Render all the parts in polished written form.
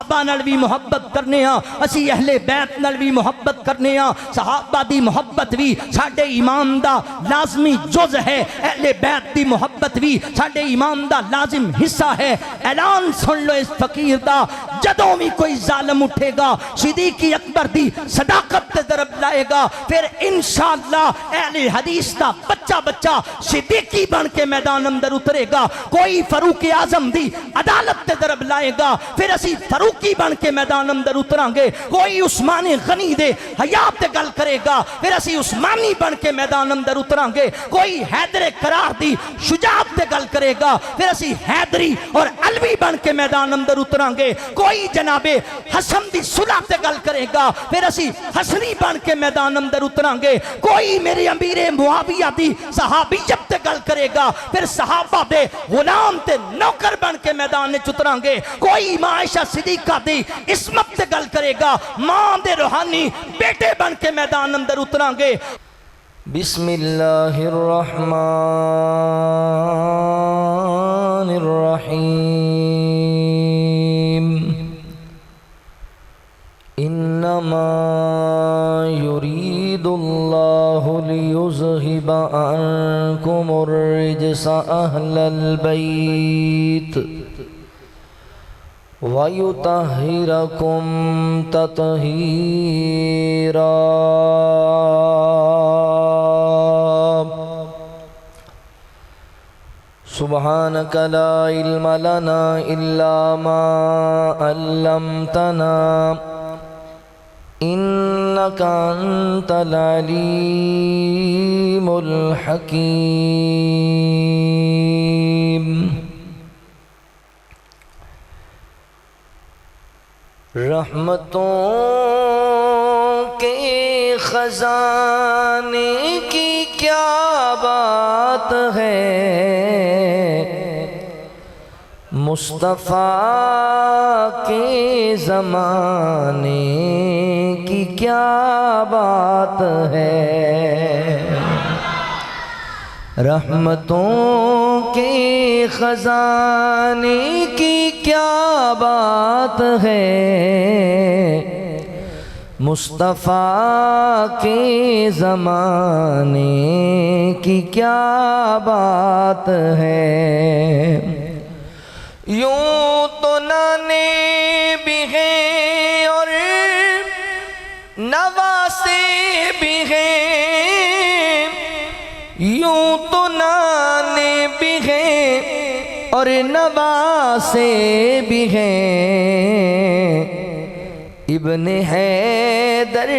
सहाबा नाल भी मुहब्बत करने आ, असी अहले बैत नाल भी मुहब्बत करने आ। सहाबा दी मुहब्बत भी साडे ईमान दा लाजमी जुज है, अहले बैत दी मुहब्बत भी साडे ईमान दा लाजिम हिस्सा है। ऐलान सुन लो इस फकीर दा, जदों भी कोई जालिम उठेगा सिद्दीक़ अकबर दी सदाकत ते तरफ लाएगा, फिर इंशाअल्लाह अहले हदीस दा बच्चा बच्चा सिद्दीकी बन के मैदान अंदर उतरेगा। कोई फारूक आजम दी अदालत ते तरफ लाएगा, फिर असी फारूकी बन के मैदान अंदर उतरांगे। कोई उस्मानी गनी दे हयात ते गल करेगा, फिर असी उस्मानी बन के मैदान अंदर उतरांगे। कोई हैदर करार दी शुजाअत ते गल करेगा, फिर असी हैदरी और अलवी बन के मैदान अंदर उतरांगे। कोई जनाबे हसन दी सुलह ते गल करेगा, फिर असी हसनी बन के मैदान अंदर उतरांगे। कोई मेरे अमीरे मुआविया दी सहाबियत ते गल करेगा, फिर सहाबा दे गुलाम ते नौकर बन के मैदान में उतरांगे। कोई मां आयशा सिद्दीका दी इस्मत ते गल करेगा, मां दे रूहानी बेटे बन के मैदान अंदर उतरांगे। बिस्मिल्लाहिर रहमानिर रहीम। इन्नमा युरीदुल्लाहु लियुज़हिबा अन्कुमुर रिज्सा अह्लल बैत व युतहिरकुम तत्हीरा। सुब्हानक ला इल्म लना इल्ला मा अल्लमतना इन्नका अंतल अलीमुल हकीम। रहमतों के खजाने की क्या बात है, मुस्तफ़ा के ज़माने की क्या बात है। रहमतों के खजाने की क्या बात है, मुस्तफ़ा के ज़माने की क्या बात है। यूं तो नाने भी हैं और नवासे भी हैं, यूं तो नाने भी हैं और नवासे भी हैं। इब्ने हैदर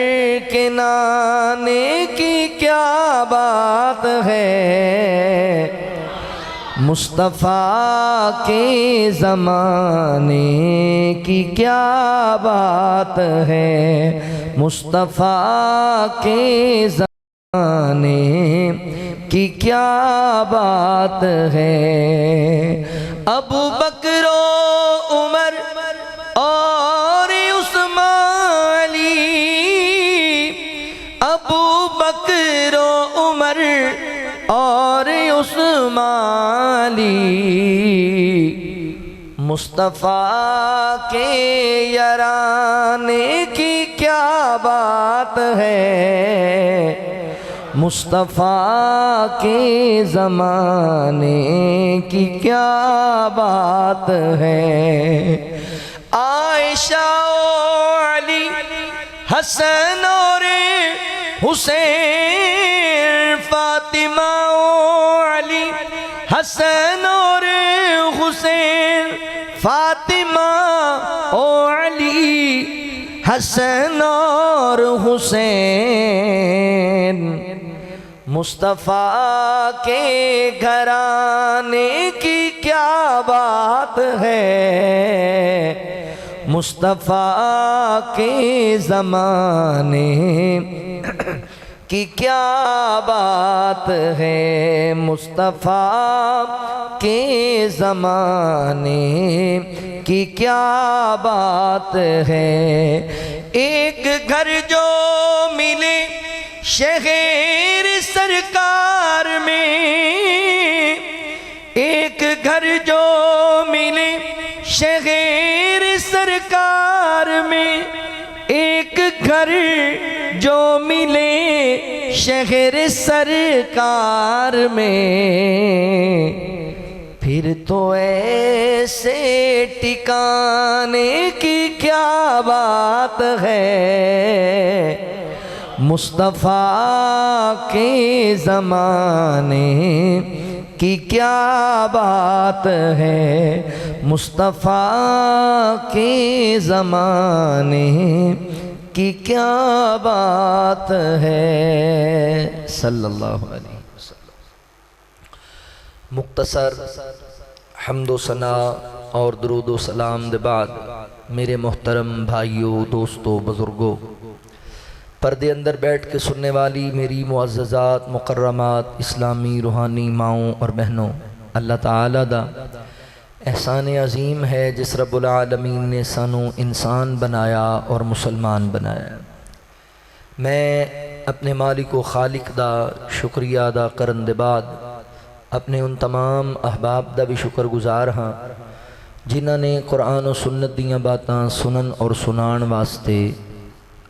के नाने की क्या बात है, मुस्तफ़ा के ज़माने की क्या बात है, मुस्तफ़ा के ज़माने की क्या बात है। अबू बकर उमर और उस्मान अली, अबू बकर उमर और उस्मान अली, मुस्तफ़ा के याराने की क्या बात है, मुस्तफ़ा के ज़माने की क्या बात है। आयशा अली हसन और हुसैन, फातिमा अली हसन और हुसैन, फातिमा अली हसन और हुसैन, मुस्तफ़ा के घराने की क्या बात है, मुस्तफ़ा के ज़माने की क्या बात है, मुस्तफ़ा के ज़माने की क्या बात है। एक घर जो मिले शहर सरकार में, एक घर जो मिले शहर सरकार बाजार में एक घर जो मिले शहर सरकार में, फिर तो ऐसे ठिकाने की क्या बात है। मुस्तफ़ा के ज़माने की क्या बात है, मुस्तफ़ा के ज़माने की क्या बात है। सल्लल्लाहु अलैहि वसल्लम। मुख्तसर हम्दो सना और दरूद व सलाम दे बाद मेरे मोहतरम भाइयों, दोस्तों, बुज़ुर्गों, पर्दे अंदर बैठ के सुनने वाली मेरी मुअज़्ज़ज़ात मुकर्रमात इस्लामी रूहानी माओं और बहनों, अल्लाह ताला दा एहसान अज़ीम है जिस रब्बुल आलमीन ने सानू इंसान बनाया और मुसलमान बनाया। मैं अपने मालिक व खालिक दा शुक्रिया अदा करन दे बाद अपने उन तमाम अहबाब दा भी शुक्रगुजार हाँ जिन्हां ने कुरान और सुन्नत दियां बातां सुनन और सुनाण वास्ते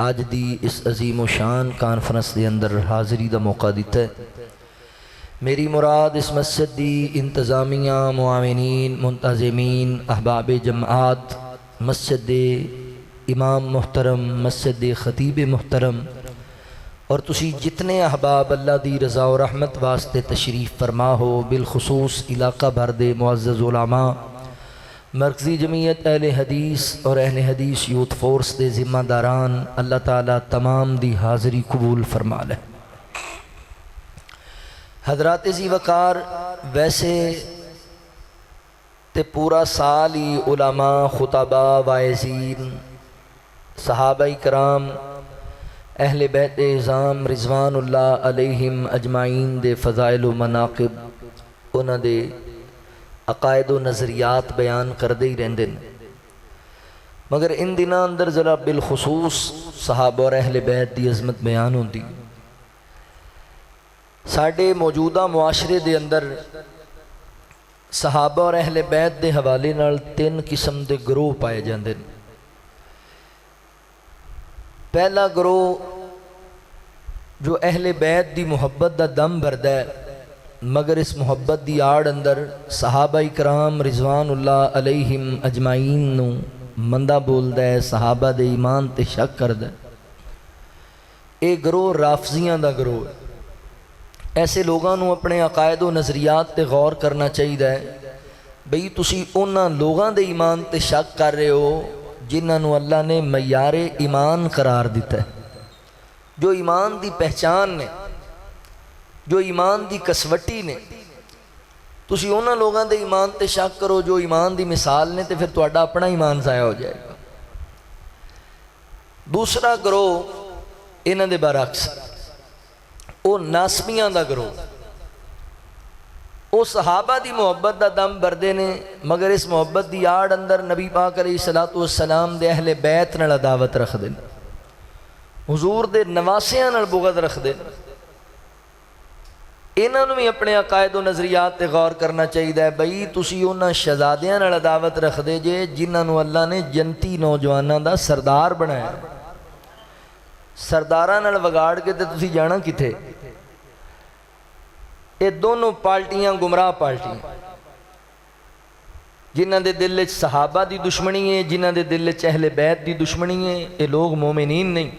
अज दी इस अजीम शान कॉन्फ्रेंस के अंदर हाज़री का मौका दिता है। मेरी मुराद इस मस्जिद दी इंतज़ामिया, मुआविनीन, मुंतज़िमीन, अहबाब जमात, मस्जिद दे इमाम मुहतरम, मस्जिद दे खतीब मुहतरम और तुसी जितने अहबाब अल्लाह दी रज़ा और रहमत वास्ते तशरीफ़ फरमा हो, बिलखुसूस इलाका भर दे मुअज़्ज़ज़ उलमा, मरकज़ी जमीयत अहले हदीस और अहले हदीस यूथ फोर्स के ज़िम्मेदारान, अल्लाह ताला तमाम दी हाज़री कबूल फरमा ले। हज़रात ज़ी वक़ार, वैसे ते पूरा साल ही उलमा, खुतबा, वाइज़ीन, सहाबाई कराम, अहले बैत इज़ाम रिज़वानुल्लाह अलैहिम अजमाइन दे फ़ज़ाइल व मनाक़िब, उन्हां दे अकायद व नज़रियात बयान करते ही रहते हैं। मगर इन दिनों अंदर ज़रा बिलखुसूस सहाबा और अहले बैत की अज़मत बयान होती। साढ़े मौजूदा मुआशरे दे अंदर सहाबा और अहले बैत के हवाले नाल तीन किस्म के ग्रोह पाए जाते हैं। पहला ग्रोह जो अहले बैत की मुहब्बत का दम भरदा है, मगर इस मुहब्बत की आड़ अंदर सहाबा इकराम रिज़वानुल्लाह अलैहिम अजमाइन नू मंदा बोलदा है, सहाबा दे ईमान ते शक करदा है। ये ग्रोह राफजियां दा ग्रोह है। ऐसे लोगों नू अपने अकायद व नज़रियात ते गौर करना चाहिए बई तुसी उन्हां लोगों दे ईमान ते शक कर रहे हो जिन्हां नू अल्लाह ने मयारे ईमान करार दिता है, जो ईमान की पहचान ने, जो ईमान की कसवटी ने। तुसी उन्हां लोगों के ईमान ते शक करो जो ईमान की मिसाल ने, तो फिर तुहाडा अपना ईमान ज़ाया हो जाएगा। दूसरा ग्रोह इन्हां दे बरअक्स, वो नासमियां दा ग्रोह, वो सहाबा की मुहब्बत का दम भरदे ने, मगर इस मुहब्बत की आड़ अंदर नबी पाक अलैहिस्सलातु वस्सलाम दे अहले बैत नाल अदावत रखदे ने, हुजूर दे नवासियां नाल बुग़्ज़ रखदे ने। इन्हों भी अपने अकायद व नज़रियात ते गौर करना चाहिए बई तुसी उन्हां शहजादियां नाल अदावत रखदे जे जिन्होंने अल्लाह ने जनती नौजवानों का सरदार बनाया। सरदारां नाल वगाड़ के तो तुसी जाना किथे। ये दोनों पार्टियां गुमराह पार्टियां, जिन्हां दे दिल च सहाबा की दुश्मनी है, जिन्हां दे दिल च अहले बैत की दुश्मनी है, ये लोग मोमिनीन नहीं।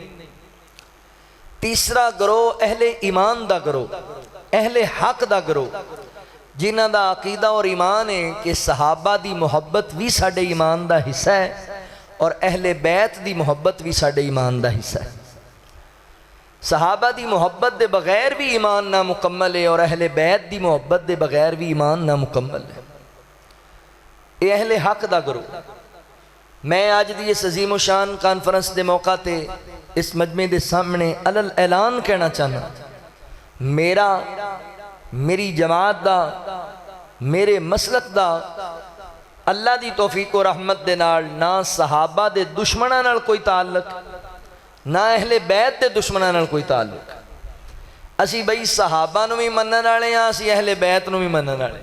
तीसरा ग्रोह अहले ईमान दा ग्रोह, अहले हक दा ग्रोह, जिन्हां दा अकीदा और ईमान है कि सहाबा की मुहब्बत भी साडे ईमान दा हिस्सा है और अहले बैत की मुहब्बत भी साडे ईमान दा हिस्सा है। सहाबा की मुहब्बत के बगैर भी ईमान नामुकम्मल है और अहले बैत की मुहब्बत के बगैर भी ईमान नामुकम्मल है। ये अहले हक दा ग्रोह। मैं अज की इस अजीम शान कॉन्फ्रेंस के मौका ते इस मजमे के सामने अलल ऐलान कहना चाहना, मेरा, मेरी जमात दा, मेरे मसलक दा अल्लाह की तौफीक और रहमत दे नाल ना सहाबा दे दुश्मनां नाल कोई ताल्लुक, ना अहले बैत दे दुश्मनां नाल कोई ताल्लुक। असी बई सहाबा नूं भी मनण वाले हाँ, असी अहले बैत नूं भी मनण वाले।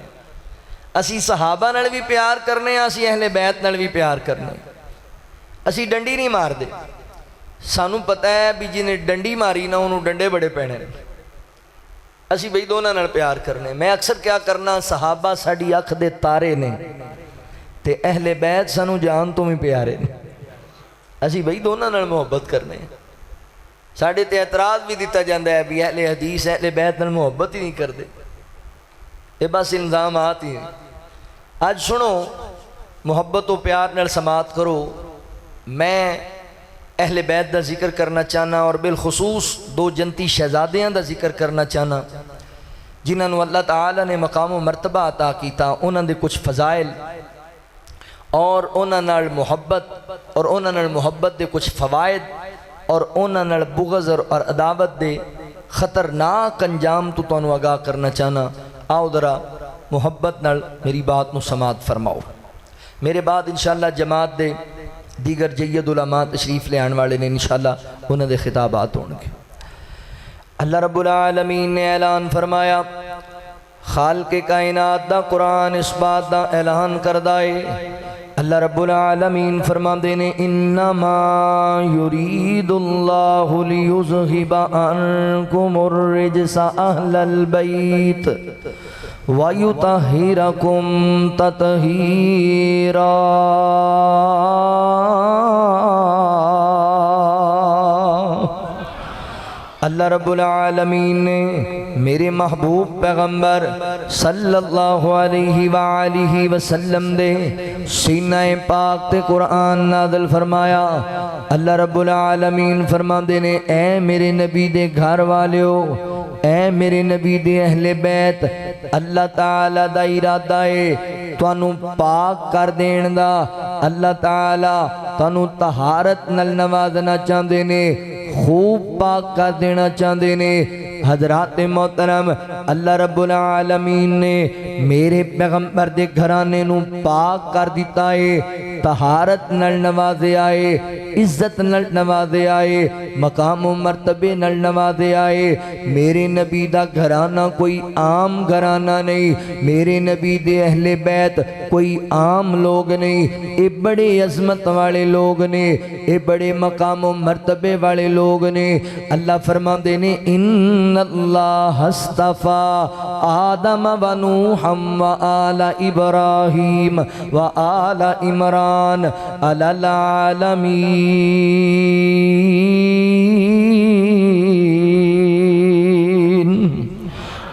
असी सहाबा नाल भी प्यार करने, असी अहले बैत नाल भी प्यार करने। असी डंडी नहीं मारते, सानू पता है भी जिन्हें डंडी मारी ना उन्होंने डंडे बड़े पैने ने। असी बई दोनों नाल प्यार करने। मैं अक्सर क्या करना, सहाबा साडी अख दे तारे ने ते अहले बैत सानू जान तो भी प्यारे ने। असी बई दोनों नाल मुहब्बत करने। साढ़े ते एतराज भी दिता जाता है भी अहले हदीस अहले बैत नाल मुहब्बत ही नहीं करते। ये बस इल्जामात ही हैं। आज सुनो, मुहब्बत तो प्यार नाल समात करो। मैं अहले बैत का जिक्र करना चाहना और बिलखसूस दो जंती शहजादियां का जिक्र करना चाहना जिन्होंने अल्लाह ताला ने मकाम मरतबा अता किया, उन्होंने कुछ फजाइल और उन्होंने नाल मुहब्बत और उन्होंने नाल मुहब्बत के कुछ फवायद और उन्होंने नाल बुग़्ज़ और अदावत के खतरनाक अंजाम तो तुहानू आगाह करना चाहना। आओ जरा मुहब्बत नाल मेरी बात नू समात फरमाओ। मेरे बाद इंशाअल्लाह जमात दे दीगर जय्यद उलमा तशरीफ ले आने वाले ने, इंशाअल्लाह उन्होंने खिताबात होंगे। अल्लाह रब्बुल आलमीन ने ऐलान फरमाया, खालिक़े कायनात दा कुरान इस बात दा ऐलान करदा है। अल्लाह रब्बुल आलमीन फरमांदे ने, इन्नमा युरीदुल्लाहु लियुज़हिबा अन्कुमुर रिजसा अहलल बैत वयुतहिरकुम ततहीरा। अल्लाह रब्बुल आलमीन ने मेरे महबूब पैगंबर सल्लल्लाहु अलैहि वसल्लम दे सीने पाक ते कुरान नाज़िल फरमाया। अल्लाह रब्बुल आलमीन फरमाते ने, ऐ मेरे नबी दे घर वालियो, ऐ मेरे नबी दे अहले बैत, अल्लाह ताला दा इरादा है तुहानू पाक कर देण दा। अल्लाह ताला तुहानू तहारत नाल नवाजना चाहते ने, खूब पाक कर देना चाहते ने। हजरात मोहतरम, अल्लाह रब्बुल आलमीन ने मेरे पैगंबर दे घराने नू पाक कर दिता है, तहारत नाल नवाजे आए, इज्जत नाल नवाजे आए, मकाम मर्तबे नाल नवाजे आए। मेरे नबी दा घराना कोई आम घराना नहीं, मेरे नबी दे अहले बैत कोई आम लोग नहीं, ये बड़े अजमत वाले लोग ने, ये बड़े मकाम मर्तबे वाले लोग ने। अल्लाह फरमाते ने, इन्नल्लाह हस्तफा आदम व नूहम व आला इब्राहीम व आला इमरान अलल आलमीन।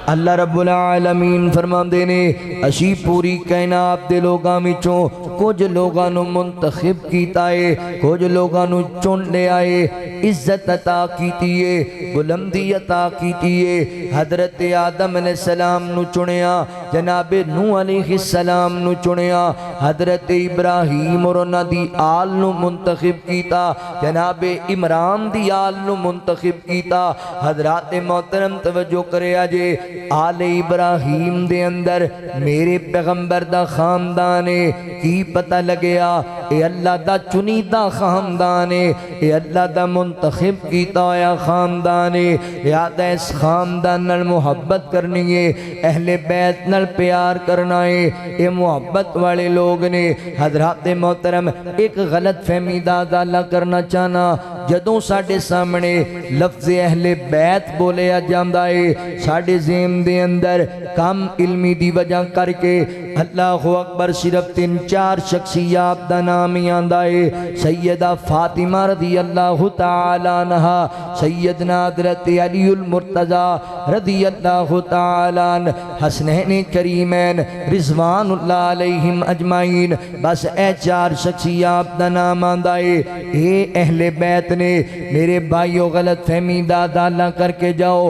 अल्लाह रब्बुल आलमीन फरमाते ने, असी पूरी कायनात दे लोगां विचों कुछ लोगों को मुंतखब किया है, कुछ लोगों को चुन लिया है, इज्जत अता की है, बुलंदी अता की है। हजरत आदम अलैहिस्सलाम नू चुनिया, जनाबे नूह अलैहिस्सलाम नू चुनिया, हजरत इब्राहीम और उन्हां दी आल नू मुंतखब किया, जनाबे इमरान दी आल नू मुंतखब किया। हजरात मोहतरम तवज्जो करिया जे, आले इब्राहीम दे अंदर मेरे पैगंबर दा खानदान है। की पता लगया ये अल्लाह दा चुनीदा खानदान है, ये अल्लाह दा मुंतखब कीता होया खानदान है। याद है, इस खानदान नाल मुहब्बत करनी है, अहले बैत नाल प्यार करना है, ये मुहब्बत वाले लोग ने। हजरात मोहतरम, एक गलत फहमी दा अज़ाला करना चाहना, जदों साडे सामने लफ्ज़ अहले बैत बोलिया जाता है, साडे ज़हन दे अंदर कम इल्मी दी वजह करके अल्लाहु अकबर सिर्फ 3-4 शख्सियात दा नाम ही आंदा है। सैयदा फातिमा रज़ी अल्लाहु ताला अन्हा, सैयदना हज़रत अलीउल मुर्तज़ा रज़ी अल्लाहु ताला अन्हु, हसनैन करीमैन रिज़वानुल्लाह अलैहिम अजमाइन, बस ए 4 शख्सियात दा नाम आंदा है। ये अहले बैत ने। मेरे भाइयों, गलत फहमी दा अज़ाला करके जाओ,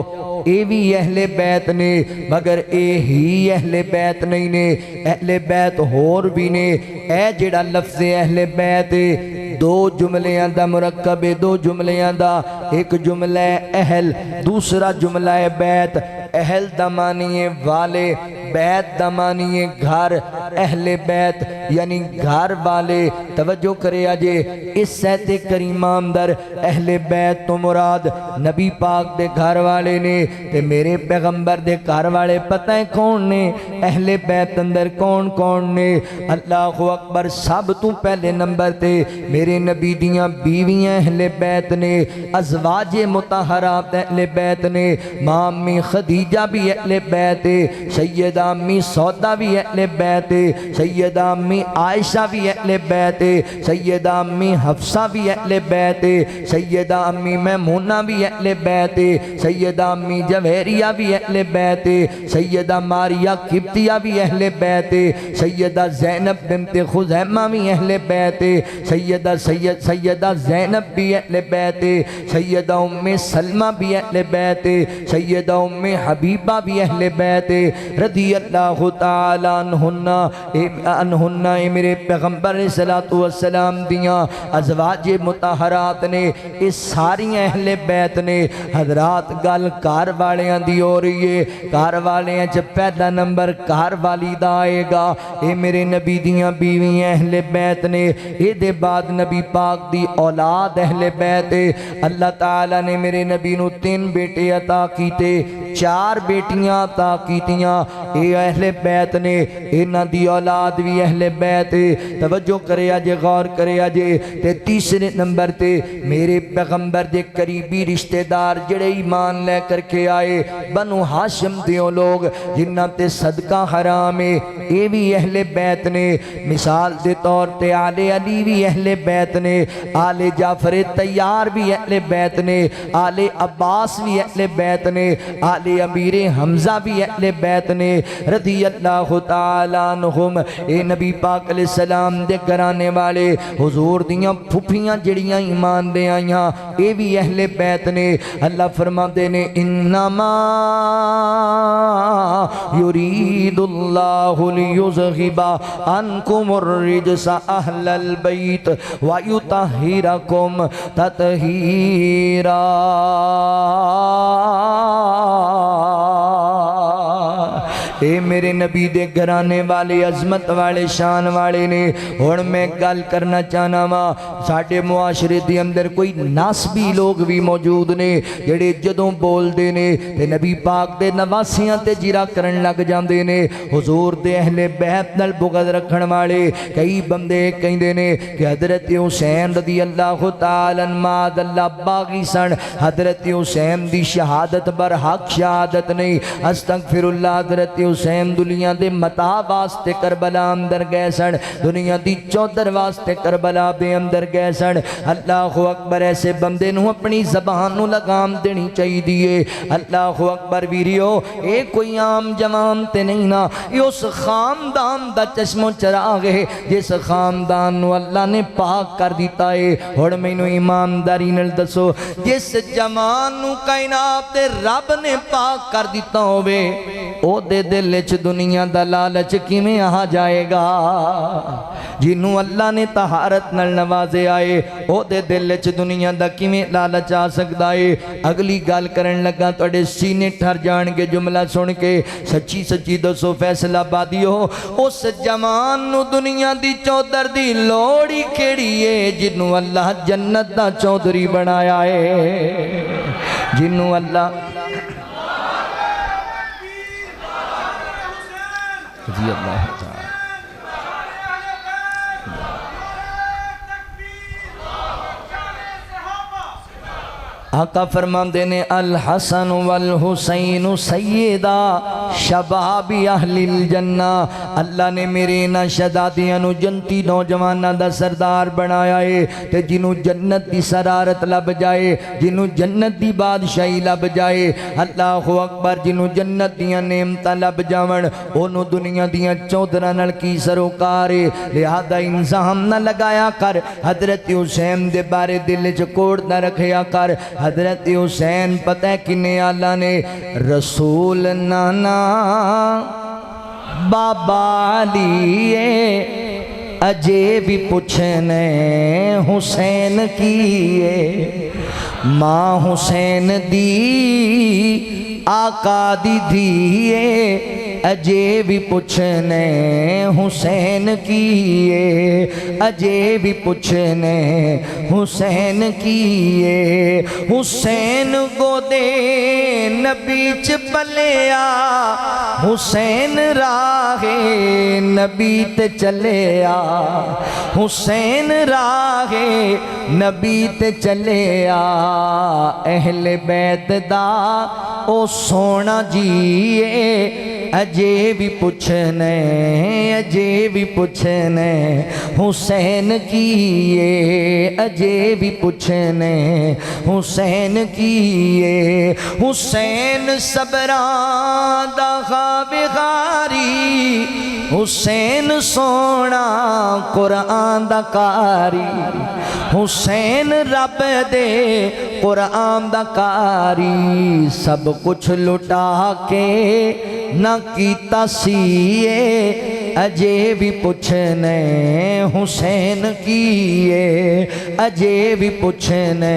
ये भी अहले बैत ने, मगर ये ही अहले बैत नहीं ने, अहले बैत होर भी ने। ए जेड़ा लफ्ज़ अहले बैत दो जुमलियां दा मुरक्कब है, दो जुमलियां दा। एक जुमला है अहल, दूसरा जुमला है बैत। अहल दा मानी है वाले, बैत दमानिए घर, अहले बैत यानी घर वाले। तवज्जो करे अजे इस सहते करीमा अंदर अहले बैत तो मुराद नबी पाक दे घर वाले ने ते मेरे पैगंबर दे घर वाले पता है कौन ने? अहले बैत अंदर कौन कौन ने? अल्लाहु अकबर। सब तू पहले नंबर ते मेरे नबी दियां बीवियां अहले बैत ने, अज़वाजे मुतहरात अहले बैत ने। मां अम्मी खदीजा भी अहले बैत है, सैयदा अम्मी सौदा भी अहले बैत है, सैयदा अम्मी आयशा भी अहले बैत है, सैयदा अम्मी हफ्सा भी अहले बैत है, सैयदा अम्मी मैमूना भी अहले बैत है, सैयदा अम्मी जवेरिया भी अहले बैत है, सैयदा मारिया किब्तिया भी अहले बैत है, सैयदा ज़ैनब बिन्त खुज़ैमा भी अहले बैत है, सैयदा ज़ैनब भी अहले बैत है, सैयदा उम्मे सलमा भी अहले बैत है, सैयदा उम्मे हबीबा भी अहले बैत है रज़ी अल्लाह तआला अन्हुन्ना। मेरे पैगंबर सल्लल्लाहु अलैहि वसल्लम दियां अज़वाजे मुतहरात ने, इस सारी अहले बैत ने। हजरात गल घर वालियां दी हो रही है, घर वालियां च पहला नंबर घर वाली दा आएगा। ये मेरे नबी दियां बीवियां अहले बैत ने, ये बाद नबी पाक दी औलाद अहले बैत है। अल्लाह ताला ने मेरे नबी नू 3 बेटे अता कीते, 4 बेटियां अता कीतियां। ये अहले बैत ने, इन्हां दी औलाद भी अहले बैत है। तवज्जो करे अजे, गौर करे अजे। ते तीसरे नंबर ते मेरे पैगंबर दे करीबी रिश्तेदार जेड़े ईमान ले करके आए, बनु हाशिम दे लोग जिन्हां ते सदका हराम है, ये भी अहले बैत ने। मिसाल दे तौर ते आले अली भी अहले बैत ने, आले जाफर तैयार भी अहले बैत ने, आले अब्बास भी अहले बैत ने, आले अमीर हमजा भी अहले बैत ने रज़ी अल्लाह तआला अन्हुम। ए नबी पाक अलैहिस्सलाम दे घराने वाले हुजूर दियां फुफियां जड़ियां ईमान ले आईयां, ये भी अहले बैत ने। अल्लाह फरमाते ने इन्नमा युरीदुल्लाहु लियुज़हिबा अन्कुमुर रिजसा अहलल बैत व युतहिरकुम ततहीरा। ए मेरे नबी दे घराने वाले अजमत वाले शान वाले ने। हुण मैं गल करना चाहना वा, साडे मुआशरे दे अंदर कोई नासबी लोग भी मौजूद ने जेड़े जदों बोलदे ने ते नबी पाक दे नवासियां ते जिरा करन लग जांदे ने। हुजूर दे अहले बैत नाल बुगद रखण वाले कई बंदे कहंदे ने कि हजरत हुसैन रज़ी अल्लाह तआला अन्हु बागी सन, हजरत हुसैन दी शहादत बरहक शहादत नहीं। अस्तगफिरुल्लाह। हजरत हुसैन दुनिया दे मता वास्ते करबला अंदर गए सन, दुनिया दी चौधर वास्ते करबला दे अंदर गए सन। अल्लाहु अकबर। ऐसे बंदे नू अपनी जबान नू लगाम देनी चाहिए। अल्लाहु अकबर। वीरियो ये कोई आम जवान ते नहीं ना, ये उस खानदान दा चश्मो चराग है जिस खानदान नू अल्लाह ने पाक कर दिता है। हुण मैनू ईमानदारी नाल दसो, जिस जवान नू कायनात दे रब ने पाक कर दिता होवे ओदे दिल च दुनिया दा लालच किवें आ जाएगा? जिन्नू अल्लाह ने तहारत नाल नवाजे आए ओदे दिल च दुनिया दा किवें लालच आ सकदा है? अगली गल करन लगा तुहाडे सीने ठर जाणगे जुमला सुन के। सच्ची सच्ची दसो फैसलाबादियो, उस जवान नू दुनिया दी चौधर दी लोड़ ही केड़ी है जिन्नू अल्लाह जन्नत दा चौधरी बनाया है? जिन्नू अल्लाह जी अल्लाह आका फरमाते ने अल हसन वल हुसैन सैयदा शबाबी अहलिल जन्ना। अल्लाह ने मेरे इन्हां शहजादियां नू जन्नती नौजवानां दा सरदार बनाया है। ते जिन्हों जन्नत की शरारत लब जाए, जिन्हों जन्नत की बादशाही लब जाए, अल्लाहु अकबर, जिन्हों जन्नत दियां नेमतां लब जावन ओनू दुनिया दियां चौधरां नाल की सरोकार है। लिहाजा इंजाम न लगाया कर, हजरत हुसैन दे बारे दिल च कोड़ न रखया कर। हजरत हुसैन पता है किन्ने आला ने? रसूल नाना बाबा लिए अजे भी पूछने हुसैन किए, माँ हुसैन दी आका दी धीए अजे भी पुछने हुसैन किए, अजे भी पुछने हुसैन किए। हुसैन गोदे नबी च पलिया, हुसैन राहे नबी ते चलिया, हुसैन राहे नबी ते चलिया। अहले बैत दा ओ सोना जीए, अजे भी पुछने, अजे भी पुछने हुसैन किए, अजे भी पुछने हुसैन किए। हुसैन सबरां दा खाबिगारी, हुसैन सोना कुरान दा कारी, हुसैन रब दे कुरान दा कारी। सब कुछ लुटा के ना कीता सीए, अजे भी पुछने हुसैन किए, अजे भी पुछने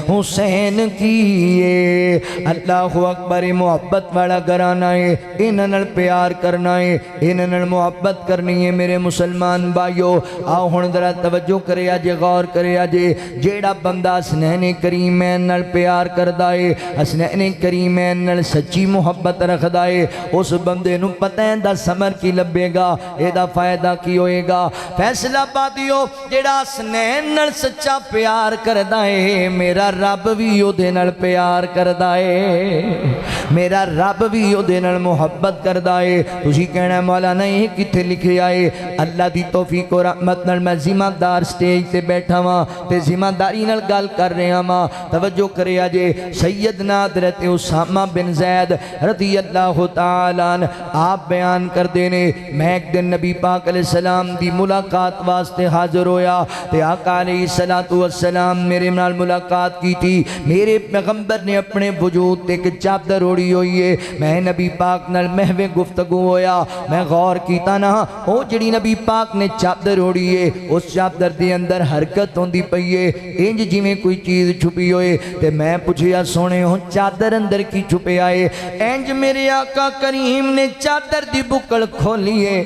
हुसैन किए। अल्लाहु अकबर। मुहब्बत वाला घराना है, इन्हां नाल प्यार करना है, इन्हां नाल मुहब्बत करनी है। मेरे मुसलमान भाइयों, आओ हुण जरा तवज्जो करे, अजे गौर करे। अजे जेड़ा बंदा हसनैन करीमैन नाल प्यार करदा है, हसनैन करीमैन नाल सच्ची मुहब्बत रखदा है, उस बंदे नूं पता है दा समर की लभेगा, एदा फायदा की होएगा। फैसला पादियो जेड़ा हसनैन नाल सच्चा प्यार करदा है, मेरा रब भी ओदे नाल प्यार करदा है, मेरा रब भी ओदे नाल मुहब्बत करदा है। तुसी कहना मौलाना ये किथे लिखिया है? अल्लाह दी तौफीक और रहमत नाल मैं जिम्मेदार स्टेज ते बैठा वां ते जिम्मेदारी नाल गल कर रहा वां। तवज्जो करे अजे सैयदना हज़रत उसामा बिन ज़ैद रज़ी अल्लाह तआला आप बयान करते ने, मैं एक दिन नबी पाक अलैहिस्सलाम दी मुलाकात वास्ते हाजिर होया ते आका अलैहिस्सलातु वस्सलाम मेरे नाल मुलाकात की थी। मेरे पैगंबर ने अपने वजूद ते एक चादर ओढ़ी हुई है। मैं नबी पाक नाल महवे गुफ्तगू होया, मैं गौर कीता ना ओ जिहड़ी नबी पाक ने चादर ओढ़ी है, उस चादर दे अंदर हरकत होंदी पई है, इंज जिवें कोई चीज़ छुपी होए। ते मैं पुछया सोने हो चादर अंदर की छुपिया है? इंज मेरे आका करीम ने चादर दी बुकल खोली है।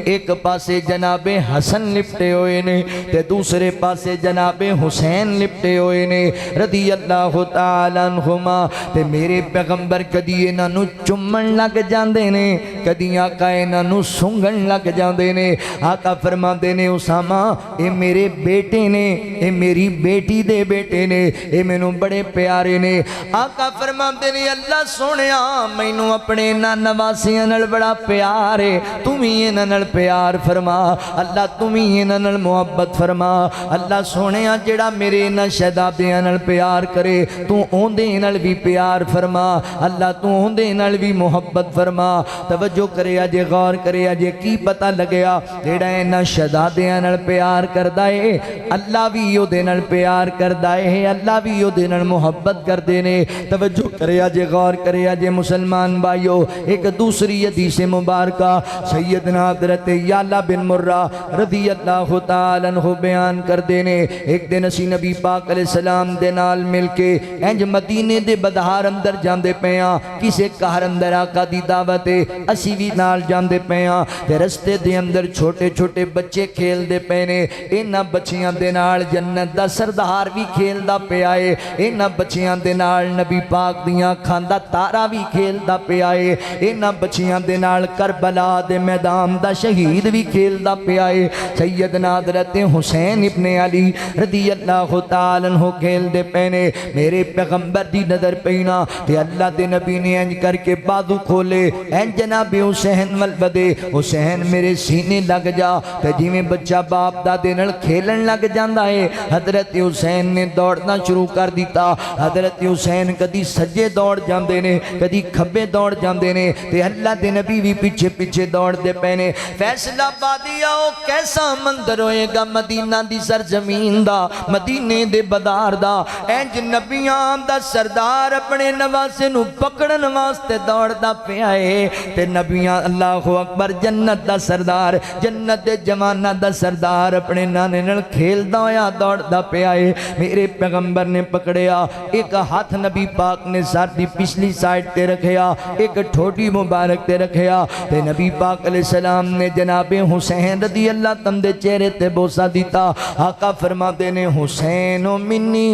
एक पासे जनाबे हसन लिपटे हुए ने ते दूसरे पासे जनाबे हुसैन लिपटे हुए ने रज़ी अल्लाह तआला अन्हुमा। ते मेरे पैगंबर कदी इन्हां नूं चुम्मन लग जांदे ने, कदी आका इन्हां नूं सूंघण लग जांदे ने। आका फरमांदे ने उसामा ये मेरे बेटे ने, ये मेरी बेटी दे बेटे ने, ये मैनूं बड़े प्यारे ने। आका फरमांदे ने अल्लाह सोहणिया मैनूं अपने इन्हां नवासियां नाल बड़ा प्यार है, तू भी इन्हां नाल प्यार फरमा, अल्लाह तू भी इन्हां नाल मुहब्बत फरमा। अल्लाह सोहणिया जेड़ा मेरे इन्हां शहजादियां नाल प्यार करे, तू ओंदे नाल भी प्यार फरमा, अल्लाह तू ओंदे नाल भी मुहब्बत फरमा। तवज्जो करे अजे गौर करे अजे की पता लगया जेड़ा इन्हां शहजादियां नाल प्यार करदा है, अल्लाह भी ओदे नाल प्यार करदा है, अल्लाह भी ओदे नाल मुहब्बत करदे ने। तवज्जो करे अजे गौर करे अजे मुसलमान भाइयों, एक दूसरी हदीस मुबारका सैयदना हज़रत याला बिन मुर्रा रज़ी अल्लाह तआला अन्हु बयान करदे ने, एक दिन असी नबी पाक अलैहिस्सलाम दे नाल मिल के इंज मदीने दे बधार अंदर जांदे पे आ, किसे घर अंदर आका दी दावत है, असी भी नाल जांदे पे आ ते रस्ते दे अंदर छोटे छोटे बच्चे खेलदे पे ने। इन्हां बच्चियां दे नाल जन्नत दा सरदार भी खेलदा पिया है, इन्हां बच्चियां दे नाल नबी पाक दियां अखां दा तारा भी खेलदा पिया है, इन्हां बच्चियां दे नाल करबला दे मैदान दा शहीद भी खेलदा पिया है। सैयदना हज़रत हुसैन इब्ने अली रज़ी अल्लाह तआला अन्हु खेलदे पे ने। मेरे पैगंबर दी नज़र पई ना ते अल्लाह दे नबी ने इंज करके बाजू खोले, इंज जनाबे हुसैन वल वधे, हुसैन मेरे सीने लग जा। ते जिवें बच्चा बाप दादे नाल खेलन लग जांदा है, हज़रत हुसैन ने दौड़ना शुरू कर दिता। हज़रत हुसैन कदी सज्जे दौड़ जांदे ने, कदी खब्बे दौड़ जांदे ने ते अल्लाह दे नबी भी पिछे पिछे दौड़दे पे ने। फैसलाबादी आओ कैसा मंदिर होएगा मदीना दी सरजमीन दा, मदीने दे बदार दा। इंज नबियां दा सरदार अपने नवासे नू पकड़न वास्ते दौड़दा पिया है ते नबियां अल्लाहु अकबर जन्नत दा सरदार, जन्नत दे जवाना दा सरदार अपने नाने नाल खेलदा होया दौड़दा पिया है। मेरे पैगंबर ने पकड़िया, एक हाथ नबी पाक ने सर दी पिछली साइड ते रखिया, एक ठोडी मुबारक ते रखिया ते नबी पाक अलैहिस्सलाम ने जनाबे हुसैन रदी अल्लाह तआला दे चेहरे ते बोसा दिता। आका फरमाते ने हुसैन मिन्नी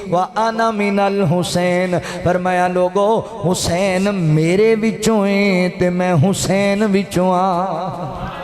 व आना मिनल हुसैन, फरमाया लोगो हुसैन मेरे विचों है ते मैं हुसैन विचों आ।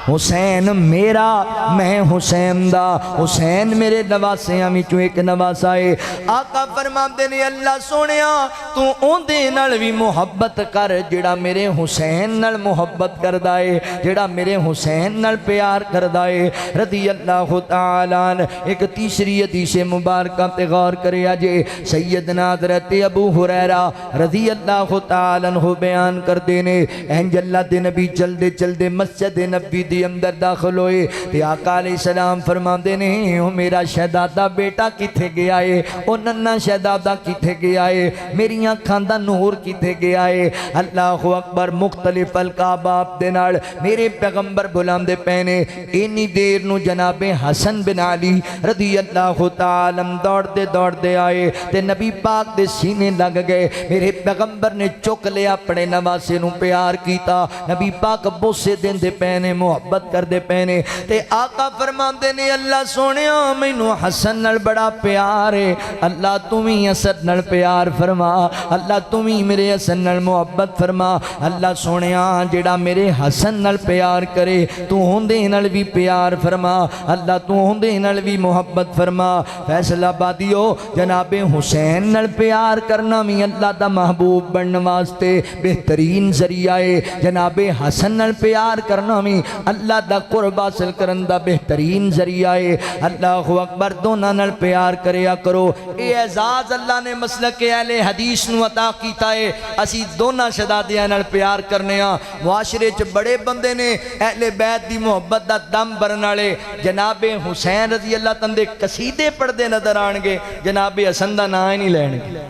हुसैन मेरा मैं हुसैन दा, हुसैन मेरे नवासियां विचों एक नवासा है। आका फरमाते ने अल्लाह सोनिया तू ओंदे नाल भी मुहब्बत कर जेड़ा मेरे हुसैन नाल मुहब्बत करदा है, जेड़ा मेरे हुसैन नाल प्यार करदा है। रदी अल्लाह तआला एक तीसरी हदीस मुबारक ते गौर करिया जे, सैयदना हज़रत अबू हुरैरा रदी अल्लाह तआला अन्हु बयान करदे ने, इंज अल्लाह दे नबी चलदे चलदे मस्जिद नबी दी अंदर दाखिल होए ते आका अलैहिस्सलाम फरमांदे ने ओ मेरा शहजादा बेटा किथे गया है, ओ नन्ना शहजादा किथे गया है, मेरी अखां दा नूर किथे गया है। अल्लाहु अकबर मुख्तलिफ अलकाबाब दे नाल मेरे पैगंबर बुलांदे पैने। इन्नी देर नू जनाबे हसन बिन अली रदी अल्लाह तआला दौड़ते दौड़ते आए ते नबी पाक दे सीने लग गए। मेरे पैगंबर ने चुक लिया अपने नवासे नू प्यार कीता, नबी पाक बोसे देंदे पैने मुहब्बत करते पैने ते आका फरमाते ने अल्लाह सोनिया मैनू हसन नाल बड़ा प्यार है, अल्लाह तू भी हसन नाल प्यार फरमा, अल्लाह तू भी मेरे हसन नाल मुहब्बत फरमा। अल्लाह सोनिया जेड़ा मेरे हसन नाल प्यार करे तू होंदे नाल भी प्यार फरमा, अल्लाह तू होंदे नाल भी मुहब्बत फरमा। फैसलाबादियो जनाबे हुसैन नाल प्यार करना भी अल्लाह दा महबूब बनने वास्ते बेहतरीन जरिया है। जनाबे हसन नाल प्यार करना भी अल्लाह दा कुर्ब हासिल करन दा बेहतरीन जरिया है। अल्लाहु अकबर दोनां नाल प्यार करया करो। ये एजाज अल्लाह ने मसलक अहले हदीस नू अता कीता है। असी दोनां शहजादियां नाल प्यार करने आ। मुआशरे च बड़े बंदे ने अहले बैत दी मुहब्बत दा दम भरन वाले, जनाबे हुसैन रज़ी अल्लाह तआला दे कसीदे पढ़दे नजर आएंगे, जनाबे हसन दा नाम ही नहीं लैणगे,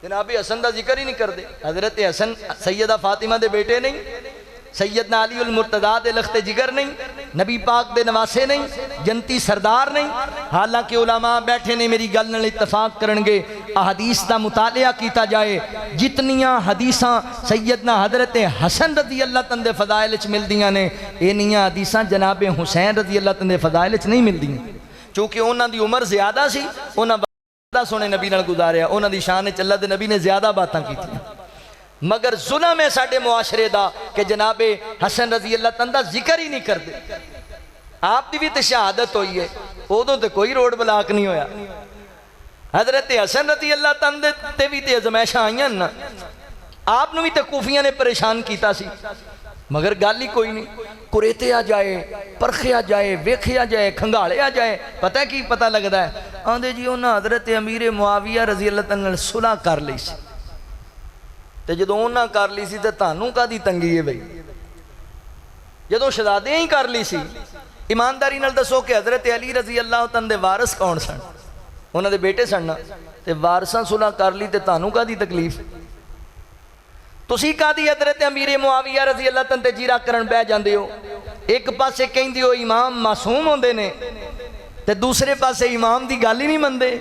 जनाबे हसन दा जिक्र ही नहीं करते। हजरत हसन सैयदा फातिमा दे बेटे नहीं, सैयदना अली उल मुर्तज़ा दे लख्ते जिगर नहीं, नबी पाक दे नवासे नहीं, जनती सरदार नहीं। हालांकि उलमा बैठे ने मेरी गल नाल इत्तफाक करनगे, अहदीस दा मुतालिया कीता जाए जितनियां हदीसां सैयदना हजरत हसन रज़ी अल्लाह तआला दे फज़ाइल च मिलदियां ने, इन्नियां हदीसां जनाबे हुसैन रज़ी अल्लाह तआला दे फज़ाइल च नहीं मिलदियां, क्योंकि उन्हां दी उम्र ज़्यादा सी, उन्हां सोने नबी नाल गुजारिया, उन्हां दी शान च अल्लाह दे नबी ने ज़्यादा बातां कीतियां। मगर जुल्म है साडे मुआशरे दा कि जनाबे हसन रज़ी अल्लाह तआला दा जिक्र ही नहीं करते। आप दी भी तो शहादत हुई है, उदों तो कोई रोड ब्लाक नहीं होया। हजरत हसन रज़ी अल्लाह तआला ते भी तो अजमैशां आईयां ना, आप भी तो कूफियां ने परेशान किया सी, मगर गल ही कोई नहीं। कुरेतिया जाए, परखिया जाए, वेखिया जाए, खंगालिया जाए, पता की पता लगता है। आंदे जी उन्हें हजरत अमीर मुआविया रज़ी अल्लाह तआला नाल सुलह कर ली सी, तो जो उन्हें कर ली सी तो तानू कादी तंगी है बई, जो शहजादियां ही कर ली सी। ईमानदारी नाल दसो कि हजरत अली रज़ी अल्लाह तआला दे वारिस कौन सन, उन्होंने बेटे सन ना, तो वारिसां सुलह कर ली तो तानू कादी तकलीफ, तुसी कादी हजरत अमीर मुआविया रज़ी अल्लाह तआला ते जीरा करन बह जांदे हो। एक पासे कहंदे हो इमाम मासूम होंदे ने ते दूसरे पासे इमाम दी गल ही नहीं मनदे।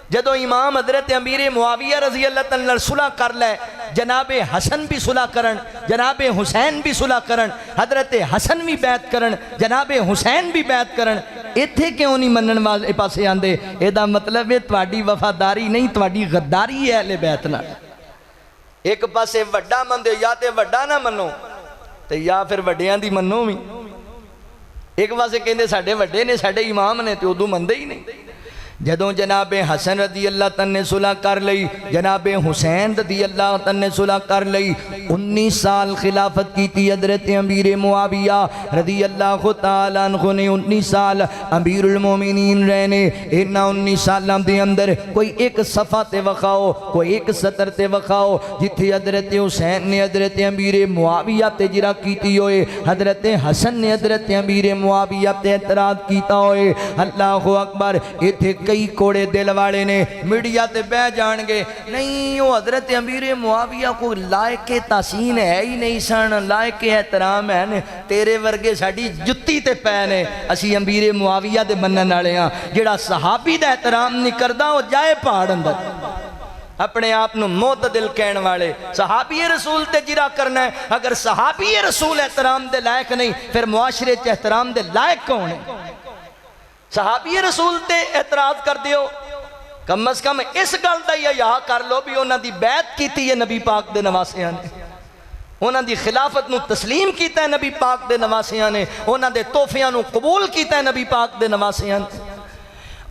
जदों इमाम हजरत अमीर मुआविया रज़ी अल्लाह तआला नाल सुलह कर लै, जनाबे हसन भी सुलह करन, जनाबे हुसैन भी सुलह करन, हजरत हसन भी बैत करन, जनाबे हुसैन भी बैत करन, इत्थे क्यों नहीं मनण वाले पासे आंदे? इहदा मतलब है तुहाडी वफादारी नहीं, तुहाडी गद्दारी है अहले बैत नाल। एक पासे वड्डा मनदे, या तो वड्डा ना मनो ते या फिर वड्डियां दी मनो भी। एक पासे कहंदे साडे वड्डे ने, साडे इमाम ने, तो उदों मनदे ही नहीं। जदों जनाबे हसन रदी अल्लाह तन ने सुलह कर लई, जनाबे हुसैन रदी अल्लाह तन ने सुलह कर लई। 19 साल खिलाफत की थी हजरत अमीर मुआविया रदी अल्लाह तआला अन्हु ने। 19 साल अमीरुल मोमिनीन रहने। इन्ना 19 सालों के अंदर कोई एक सफ़ा ते वखाओ, कोई एक सतर ते वखाओ जिथे हजरत हुसैन ने हजरत अमीर मुआविया ते जिरा कीती होए, हजरत हसन ने हजरत अमीर मुआविया ते एतराज़ कीता होए। अल्लाह अकबर। इथे कई कोड़े दिल वाले ने मीडिया ते बह जाएंगे, नहीं वो हजरत अमीर मुआविया को लायके तासीन है ही नहीं सन, लायके एहतराम है ने। तेरे वर्गे साड़ी जुत्ती ते पै ने, असी अमीर मुआविया दे मनन वाले हाँ। जिहड़ा सहाबी दा एहतराम नहीं करता वो जाए पहाड़ अंदर। अपने आप को मोतदिल कहने वाले सहाबी रसूल ते जिरा करना है। अगर सहाबी रसूल एहतराम दे लायक नहीं फिर मुआशरे च एहतराम दे लायक कौन है? सहाबी रसूल ते एतराज कर दियो, कम अज कम इस गल का हया कर लो भी उन्होंने बैत की है नबी पाक दे नवासिया ने, उन्होंने खिलाफत नूं तस्लीम किया है नबी पाक दे नवासिया ने, उन्होंने तोहफियां नूं कबूल किया है नबी पाक दे नवासिया ने।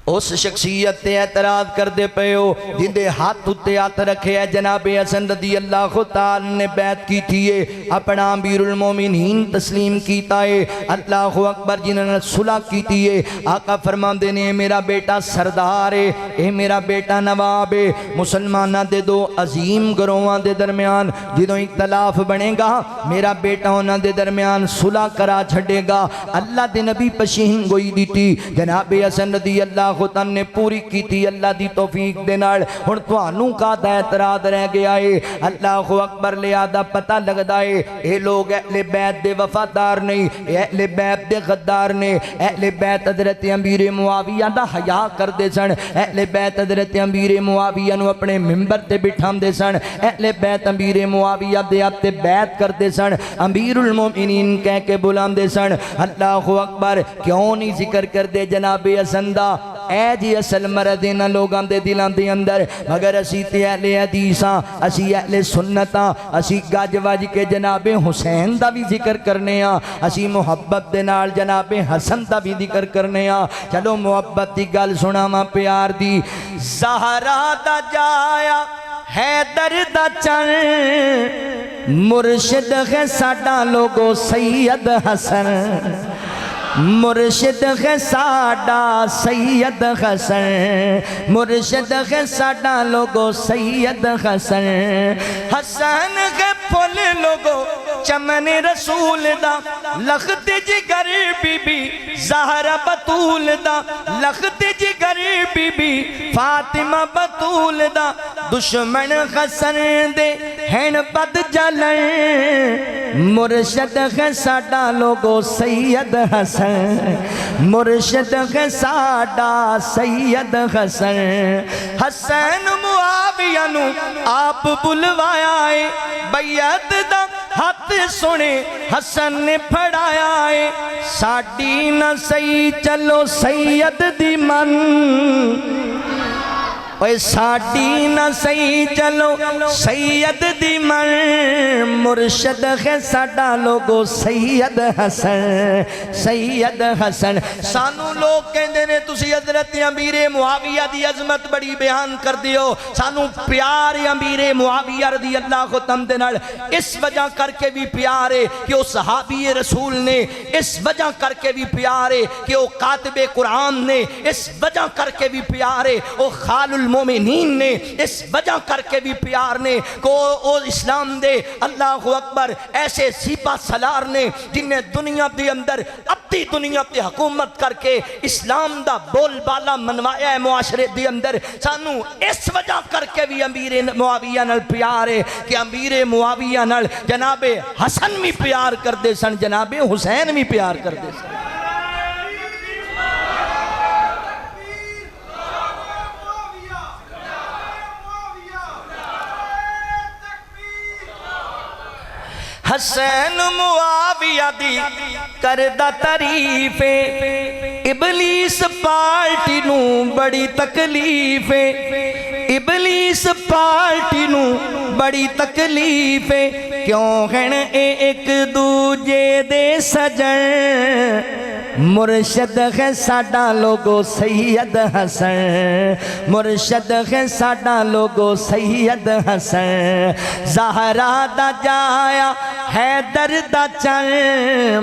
उस शख्सियत ते एतराज करते पे हो जिंदे हाथ उत्ते हाथ रखे है जनाबे हसन रदी अल्लाह तआला ने बैत की थी है, अपना अमीरुल मोमिनीन तस्लीम किया है। अल्लाह अकबर जिन्होंने सुलह की थी है। आका फरमाते ने मेरा बेटा सरदार है, ये मेरा बेटा नवाब है। मुसलमाना दे दो अजीम गरोहां दे दरम्यान जो इख्तलाफ बनेगा मेरा बेटा उन्होंने दे दरम्यान सुलह करा छड़ेगा। अल्लाह के नबी पशीन गोई दी थी जनाबे हसन रदी अल्लाह खुदा ने पूरी की थी अल्लाह की तौफीक दे नाल। हुण तुहानू काहदा एतराज रह गया है? अल्लाह अकबर लिया दा पता लगता है ये लोग अहले बैत दे वफादार नहीं, अहले बैत दे गद्दार ने। अहले बैत हजरत अमीर मुआविया दा हया करते सन, अहले बैत हजरत अमीर मुआविया नू अपने मिंबर ते बिठांदे सन, अहले बैत अमीर मुआविया दे आते बैत करते सन, अमीरुल मोमिनीन कह के बुलांदे सन। अल्लाह अकबर। क्यों नहीं जिक्र करते जनाबे हसन दा? ऐ जी असल मरद इन्हां लोगों के दिलों के अंदर, मगर असी ते अहले हदीस हाँ, असी अहले सुन्नत हाँ, असी गज वज के जनाबे हुसैन का भी जिक्र करने हाँ, असी मुहब्बत दे नाल जनाबे हसन का भी जिक्र करने हाँ। चलो मुहब्बत की गल सुनावां प्यार दी। ज़हरा दा जाया हैदर दा चन, मुर्शिद है साडा लोगो सैयद हसन, मुर्शिद है साडा सैयद हसन, मुर्शिद है साडा लोगो सैयद हसन। हसन है फुल लोगो चमन रसूल दा, लखत जिगर बीबी ज़हरा बतूल दा, लखत जिगर बीबी फातिमा बतूल दा। दुश्मन हसन दे हैन बद जलन, मुर्शिद है साडा लोगो सैयद हसन, मुर्शिद है साडा सैयद हसन। हसन मुआविया नू आप बुलवाया है, बैयत दा हाथ सुने हसन ने फड़ाया है। साडी न सही चलो सैयद दी मन, ओए साडी न सही चलो सैयद दी मन, मुर्शद है साडा लोगो सैयद हसन, सैयद हसन। सानू लोग कहते ने तुसी हजरत अमीर मुआविया दी अजमत बड़ी बयान कर दियो, सानू प्यार अमीर मुआविया रदी अल्लाह तआला दे नाल इस वजह करके भी प्यार है कि वो सहाबी रसूल ने, इस वजह करके भी प्यार है कि वो कातिबे कुरान ने, इस वजह करके भी प्यार है वो खालुल मोमिनीन ने, इस वजह करके भी प्यार ने को ओ इस्लाम दे अल्लाह अकबर ऐसे सिपा सलार ने जिन्हें दुनिया के अंदर अपनी दुनिया पे हुकूमत करके इस्लाम दा बोलबाला मनवाया है मुआशरे के अंदर। सानू इस वजह करके भी अमीर मुआविया नाल प्यार है कि अमीर मुआविया नाल जनाबे हसन भी प्यार करते सन, जनाबे हुसैन भी प्यार करते सन। हसैन मुआविया दी करदा तारीफ, इबलीस पार्टी नू बड़ी तकलीफ, इबलीस पार्टी नू बड़ी तकलीफ। क्यों हैं एक दूजे दे सजन, मुर्शद है साडा लोगो सैयद हसन, मुर्शद है साडा लोगो सैयद हसन, ज़हरा दा जाया हैदर दा चल,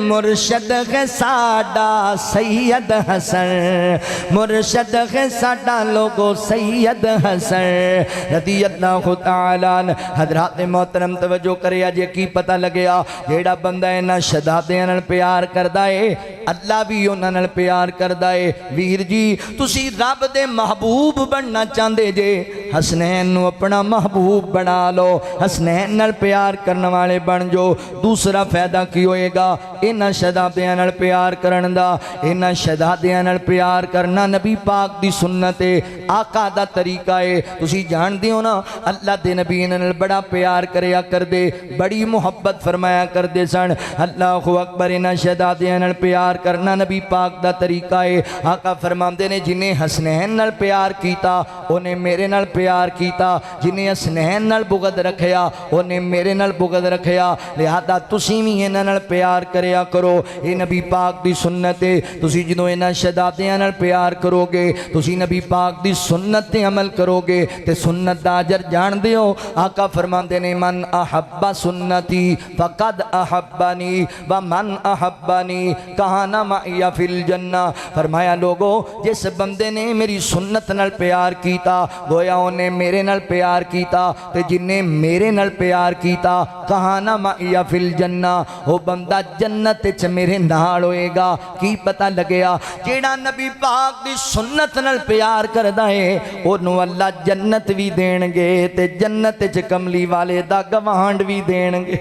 मुर्शद है साडा सैयद हसन, मुर्शद है साडा लोगो सैयद हसन रज़ी अल्लाहु तआला अन्हु। हज़रात मोहतरम तवज्जो करे अजे की पता लग्या जेड़ा बंदा इन्हां शहज़ादियां नाल प्यार करदा है अल्लाह भी उन्हां नाल प्यार करदा है। वीर जी तुसी रब दे महबूब बनना चाहते जे, हसनैन नू अपना महबूब बना लो, हसनैन नाल प्यार करने वाले बन जो। दूसरा फायदा की होएगा इन्हां शहज़ादियां नाल प्यार करन दा, इन्हां शहज़ादियां नाल प्यार करना नबी पाक दी सुन्नत है, आका दा तरीका है। तुसी जानदे हो ना अल्लाह दे नबी इन्हां नाल बड़ा प्यार करया करदे, बड़ी मुहब्बत फरमाया करदे सन। अल्लाहु अकबर। इन्हां शहज़ादियां नाल प्यार करना नबी पाक दा तरीका है। आका फरमांदे ने जिन्हें हसनैन नाल प्यार कीता उन्हें मेरे नाल प्यार कीता, जिन्हें हसनैन नाल बुगद रखया उन्हें मेरे नाल बुगद रखया। लिहाजा तुसी भी इन्हां नाल प्यार करया करो, ये नबी पाक दी सुन्नत है। तुसी जदों इन्हां शहज़ादियां नाल प्यार करोगे, तुसी नबी पाक दी सुन्नत ते अमल करोगे ते सुन्नत दा अजर जानदे हो। आका फरमांदे ने मन अहब्बा सुन्नती फकद अहब्बानी व मन अहब्बानी कहाना माइया फिल जन्ना। फरमाया लोगो जिस बंदे ने मेरी सुन्नत नाल प्यार कीता गोया उन्हें मेरे नाल प्यार कीता, ते जिन्हें मेरे नाल प्यार कीता कहाना माइया फिल जन्ना, वो बंदा जन्नत च मेरे नाल होएगा। की पता लगया जेड़ा नबी पाक दी सुन्नत नाल प्यार करदा है ओनू अल्लाह जन्नत भी देणगे ते जन्नत च कमली वाले दा गवांड भी देणगे,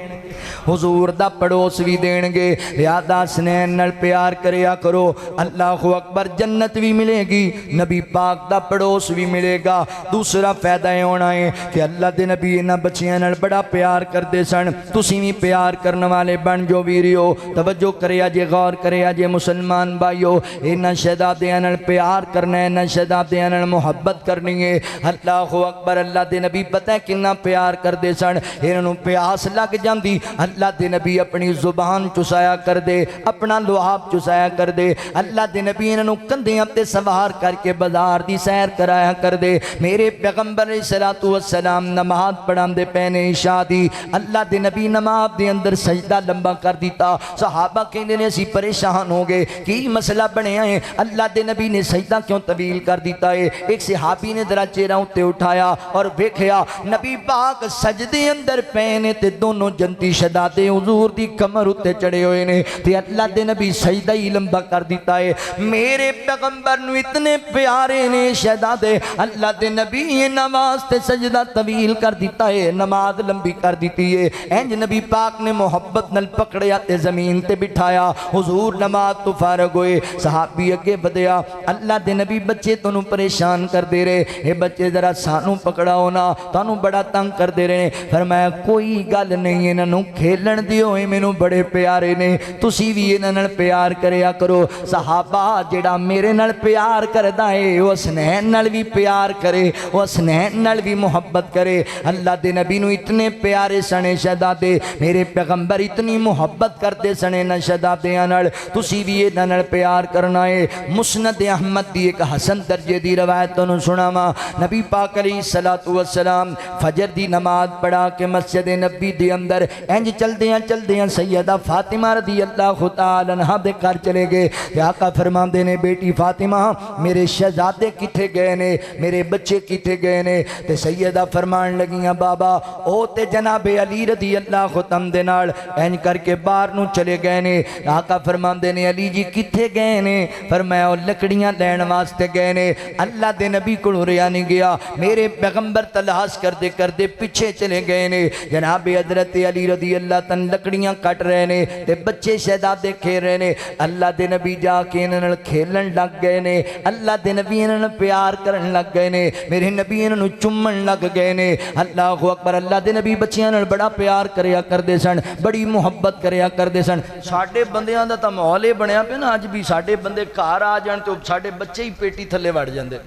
हुजूर दा पड़ोस भी देणगे। लिहाजा हसनैन नाल प्यार करया करो, अल्लाहु अकबर। जन्नत भी मिलेगी, नबी पाक दा पड़ोस भी मिलेगा। दूसरा फायदा यह होना है कि अल्लाह दे नबी इन्हां बच्चियां नाल बड़ा प्यार करदे सन, तुसीं भी प्यार करने वाले बन जो वीरियो। तवज्जो करे जे, गौर करे जे मुसलमान भाइयों, इन्हां शहज़ादियां नाल प्यार करना है, इन्हां शहज़ादियां नाल मुहब्बत करनी है। अल्लाहु अकबर। अल्लाह दे नबी पता है कितना प्यार करदे सन, इन्हां नूं प्यास लग जांदी अल्लाह दे नबी अपनी जुबान चुसाया कर दे, अपना लुहाब चुसाया कर दे। अल्लाह दे नबी इन्हां नूं कंधियां ते सवार करके बाजार दी सैर कराया कर दे। मेरे पैगंबर अलैहिस्सलातु वस्सलाम नमाज पढ़ांदे पैने इशा दी, अल्लाह दे नबी नमाज दे अंदर सजदा लंबा कर दिता। सहाबा कहंदे ने असीं परेशान हो गए, की मसला बनया है, अल्लाह दे नबी ने सजदा क्यों तवील कर दिता है। एक सहाबी ने जरा चेहरा उत्ते उठाया और वेखिया नबी पाक सजदे अंदर पैने ते दोनों जंती शहज़ादे हुजूर दी कमर उत्ते चढ़े हुए ने ते अल्लाह दे नबी सजदा ही लंबा कर दिता है। मेरे पैगंबर नूं इतने प्यारे ने शहज़ादे, अल्लाह दे नबी नमाज ते सजदा तवील कर दिता है, नमाज लंबी कर दी है। इंज नबी पाक ने मोहब्बत नाल पकड़िया ते जमीन ते बिठाया, हुजूर नमाज तो फारग होए। सहाबी अगे वधिया, अल्लाह दे नबी बच्चे तैनूं परेशान करदे रहे, ये बच्चे जरा सानू पकड़ाओ ना, तुहानूं बड़ा तंग करदे रहे। फरमाया कोई गल नहीं, इन्हां नूं खेलण दिओ, मैनूं बड़े प्यारे ने, तुसी भी इन्हां नाल प्यार करया करो। सहाबा जेड़ा मेरे नाल प्यार करदा है वो हसनैन नाल भी प्यार करे, वो हसनैन नाल भी मुहब्बत करे। अल्लाह दे नबी नूं इतने प्यारे सने शहज़ादे, मेरे पैगंबर इतनी मुहब्बत करते सने ना शहज़ादियां नाल, तुसी भी इन्हां नाल प्यार करना है। मुस्नद अहमद दी एक हसन दर्जे दी रवायत तुहानूं सुणावां। नबी पाक अलैहिस्सलातु वस्सलाम फजर दी नमाज पढ़ा के मस्जिद नबी दे अंदर इंज चलदियां चलदियां सैयदा फातिमा रज़ी अल्लाह तआला अन्हा दे घर चले गए। आका फरमांदे ने बेटी फातिमा मेरे शहजादे किथे गए ने, मेरे बच्चे किथे गए ने। ते सैयदा फरमान लगियां बाबा ओ ते जनाबे अली रज़ी अल्लाह तआला दे नाल इंज करके बाहर नूं चले गए ने। आका फरमांदे ने अली जी किथे गए ने? फरमाया लकड़ियां लैण वास्ते गए ने। अल्लाह दे नबी कोलों रिया नहीं गया, मेरे पैगंबर तलाश करते करते पीछे चले गए ने। जनाबे हजरत अली रज़ी अल्लाह तआला लकड़ियां कट रहे ने ते बच्चे शहजादे खेल रहे ने। अल्लाह दे नबी जाके इन्हां नाल खेलन लग गए ने, अल्लाह दे नबी इन्हां नाल प्यार करन लग गए ने, मेरे नबी इन्हां नूं चुम्मन लग गए ने। अल्लाहु अकबर। अल्लाह दे नबी बच्चियां नाल बड़ा प्यार करया करदे सन, बड़ी मुहब्बत करया करदे सन। साडे बंदियां दा तां माहौल ही बनया पिया ना, अज भी साडे बंदे घर आ जाण ते साडे बच्चे ही पेटी थल्ले वड़ जांदे।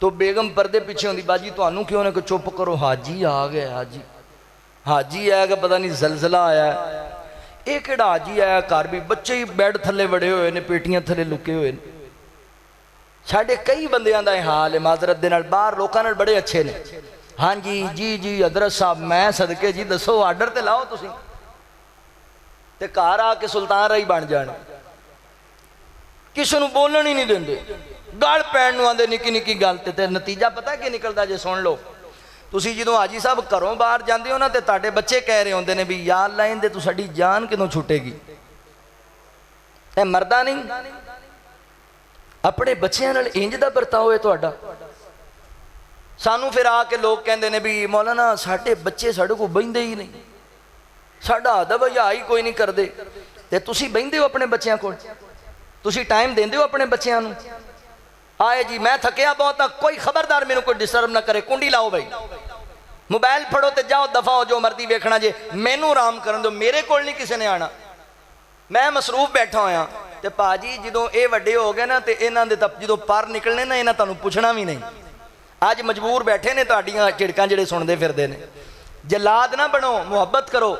तो बेगम पर्दे पिछे होंदी बाजी तुहानूं क्यों ने कि चुप करो हाजी आ गया, हाजी हाजी आया कि पता नहीं जलजला आया। ये किहड़ा जी आया घर भी बच्चे ही बैड थले वड़े हुए ने, पेटियां थले लुके हुए ने। साढ़े कई बंदियां दा हाल है माजरत दे नाल, बाहर लोकां नाल बड़े अच्छे ने। हाँ जी जी जी हजरत साहब मैं सदके जी दसो आर्डर ते लाओ तुसीं, ते घर आके सुल्तान राही बन जाने, किसी नूं बोलण ही नहीं देंदे, गल पैण नूं आंदे निक्की निक्की गल ते नतीजा पता की निकलदा जे सुन लो। तुसीं जदों हाजी साहब घरों बाहर जांदे हो ना ते तुहाडे बच्चे कह रहे होंदे ने भी या अल्लाह इहदे तों साडी जान किदों छुटेगी। मरदा नहीं अपने बच्चों नाल इंज दा बरताओ है तुहाडा। सानू फिर आके लोग कहते हैं भी मौलाना साडे बच्चे साडे को बहिंदे ही नहीं, साडा अदब हया ही कोई नहीं करते। ते तुसीं बहिंदे हो अपने बच्चों कोल, तुसीं टाइम देंदे हो अपने बच्चों नूं? आए जी मैं थकिया बहुत, कोई खबरदार मैनू कोई डिस्टर्ब ना करे, कुंडी लाओ भाई, मोबाइल फड़ो ते जाओ दफा हो, जो मर्जी वेखना जे, मैनू आराम करन दो, मेरे कोल नहीं किसी ने आना, मैं मसरूफ बैठा होया। ते भाजी जदों ये वड्डे हो गए ना ते इन्हां दे जदों पर निकलने ना इन्हां तुहानूं पुछना भी नहीं। अज मजबूर बैठे ने तुहाडीआं झिड़कां जिहड़े सुणदे फिरदे ने। जलाद ना बनो, मुहब्बत करो।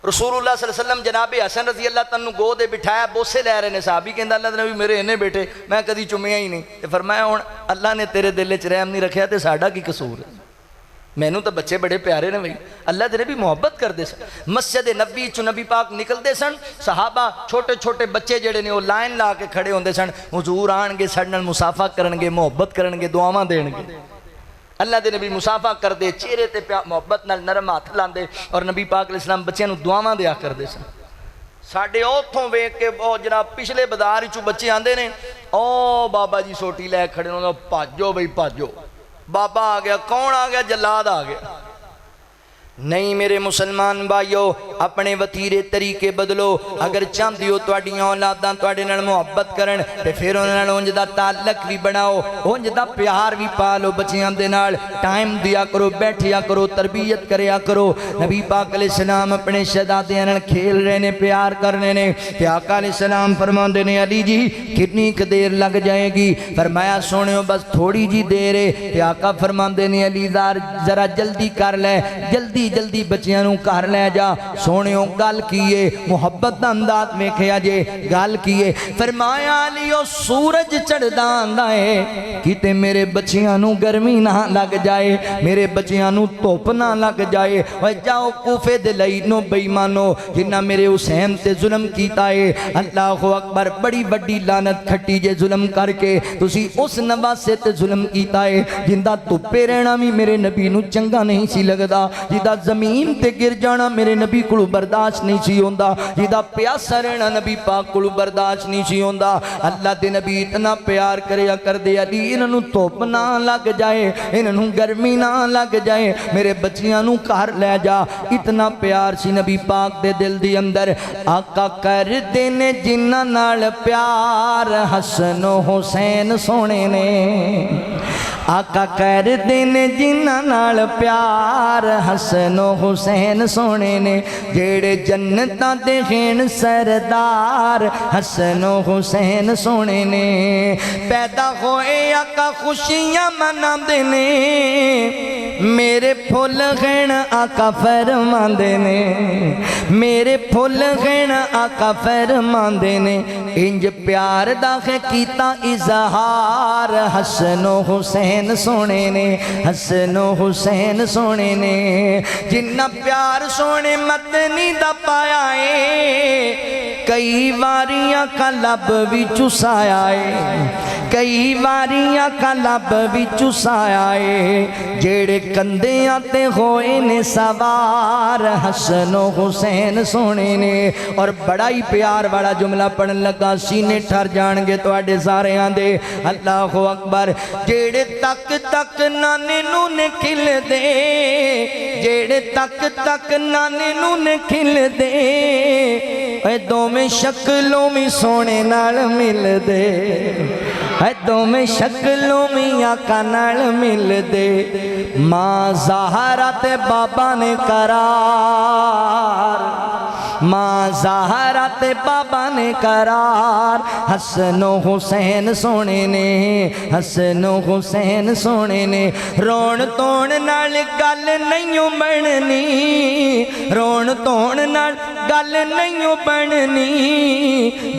रसूलुल्लाह सल्लल्लाहु अलैहि वसल्लम जनाबे हसन रजी अल्लाह तन्नू गोद बिठाया, बोसे लै रहे ने, साहबी कहंदा अल्लाह दे नबी मेरे इन्ने बेटे मैं कदी चुम्मिया ही नहीं। ते फरमाया हुण अल्लाह ने तेरे दिल च रहम नहीं रखिया ते साडा की कसूर है? मैनू तो बच्चे बड़े प्यारे ने भाई, अल्लाह दे नबी मुहब्बत करते सन। मस्जिद नबी चो नबी पाक निकलते सन, सहाबा छोटे छोटे बच्चे जेडे ने वो लाइन ला के खड़े होंदे सन, हुजूर आणगे साडे नाल मुसाफा करनगे, मुहब्बत करनगे, दुआवां देणगे। अल्लाह दे नबी मुसाफा करते, चेहरे ते मुहब्बत नाल नरम हाथ लांदे और नबी पाक अलैहि सलाम बच्चों नूं दुआवां दिया करते सन। साडे उत्थों वेख के ओ जनाब पिछले बाजार चों बच्चे आंदे ने, ओ बाबा जी सोटी लै खड़े होंदे, भाजो बई भाजो, बाबा आ गया, कौन आ गया? जलाद आ गया। नहीं मेरे मुसलमान भाइयों, अपने वतीरे तरीके बदलो। अगर चाहते हो तुहाडीआं औलादां तुहाडे नाल मुहब्बत करन ते फिर उन्हां नाल उंज दा ताल्लुक भी बनाओ, उंज दा प्यार भी पा लो। बच्चिआं दे नाल टाइम दिया करो, बैठिया करो, तरबियत करया करो। नबी पाक अलैहि सलाम अपने शहजादियां नाल खेल रहे ने, प्यार कर रहे ने, ते आका अलैहि सलाम फरमांदे ने अली जी कितनी क देर लग जाएगी? फरमाया सुनियो बस थोड़ी जी देर है। ते आका फरमांदे ने अली जरा जल्दी कर ले, जल्दी जल्दी बच्चियां नूं घर लै जा। सोनियो गल की है? मुहब्बत दा अंदाज वेखिया जे, गल की है? फरमाया लियो सूरज चढ़दा आंदा है, किते मेरे बच्चियां नूं गर्मी ना लग जाए, मेरे बच्चियां नूं धुप ना लग जाए। ओए जाओ कूफे दे लई नो बेईमानो, जिन्ना मेरे हुसैन ते जुल्म कीता है, अल्लाहु अकबर, बड़ी वड्डी लानत खट्टी जे जुल्म करके तुसी उस नवासे ते जुल्म कीता है जिंदा धुप्पे रहना भी मेरे नबी नूं चंगा नहीं सी लगदा, जिदा जमीन ते गिर जाना मेरे नबी को बर्दाश्त नहीं सी होंदा, जिदा प्यासा रहना नबी पाक को बर्दाश्त नहीं सी होंदा। अल्लाह दे नबी इतना प्यार करया करदे अली इन्हां धुप ना लग जाए, इन्हां गर्मी ना लग जाए, मेरे बच्चियां नूं घर लै जा। इतना प्यार सी नबी पाक दे दिल दे अंदर। आका करदे ने जिन्हां नाल प्यार हसन हुसैन सोने ने, आका करदे ने जिन्हां नाल प्यार हसन हुसैन सोने ने, जेड़े जन्नतां दे खेन सरदार हसन हुसैन सोने ने। पैदा होए आका खुशियां मनांदे ने, मेरे फुल खेन आका फरमांदे ने, मेरे फुल खेन आका फरमांदे ने। इंज प्यार दा कीता इजहार हसन हुसैन सोने ने, हसन हुसैन सोने ने। जिन्ना प्यार सोने मदनी दा पाया है, कई वारियां का लब भी चुसाया है, कई वारियां का लब भी चुसाया है। जेड़े कंधियां ते होए ने सवार हसन हुसैन सोने ने। और बड़ा ही प्यार वाला जुमला पढ़न लगा, सीने ठर जाणगे तुहाडे सारियां दे। अल्लाहु अकबर। जेड़े तक तक नाने नूं ने खिलदे, जेड़े तक तक नाने नूं ने खिलदे, ऐ दोवें शक्लों में सोने नाल मिलदे, ऐ दोवें शक्लों में आका नाल मिलदे। मां ज़हरा ते बाबा ने करार, मां ज़हरा ते बाबा ने करार, हसनो हुसैन सोने ने, हसनो हुसैन सोने ने। रोण धोण नाल गल नहीं बननी, रोण धोण नाल गल नहीं बननी,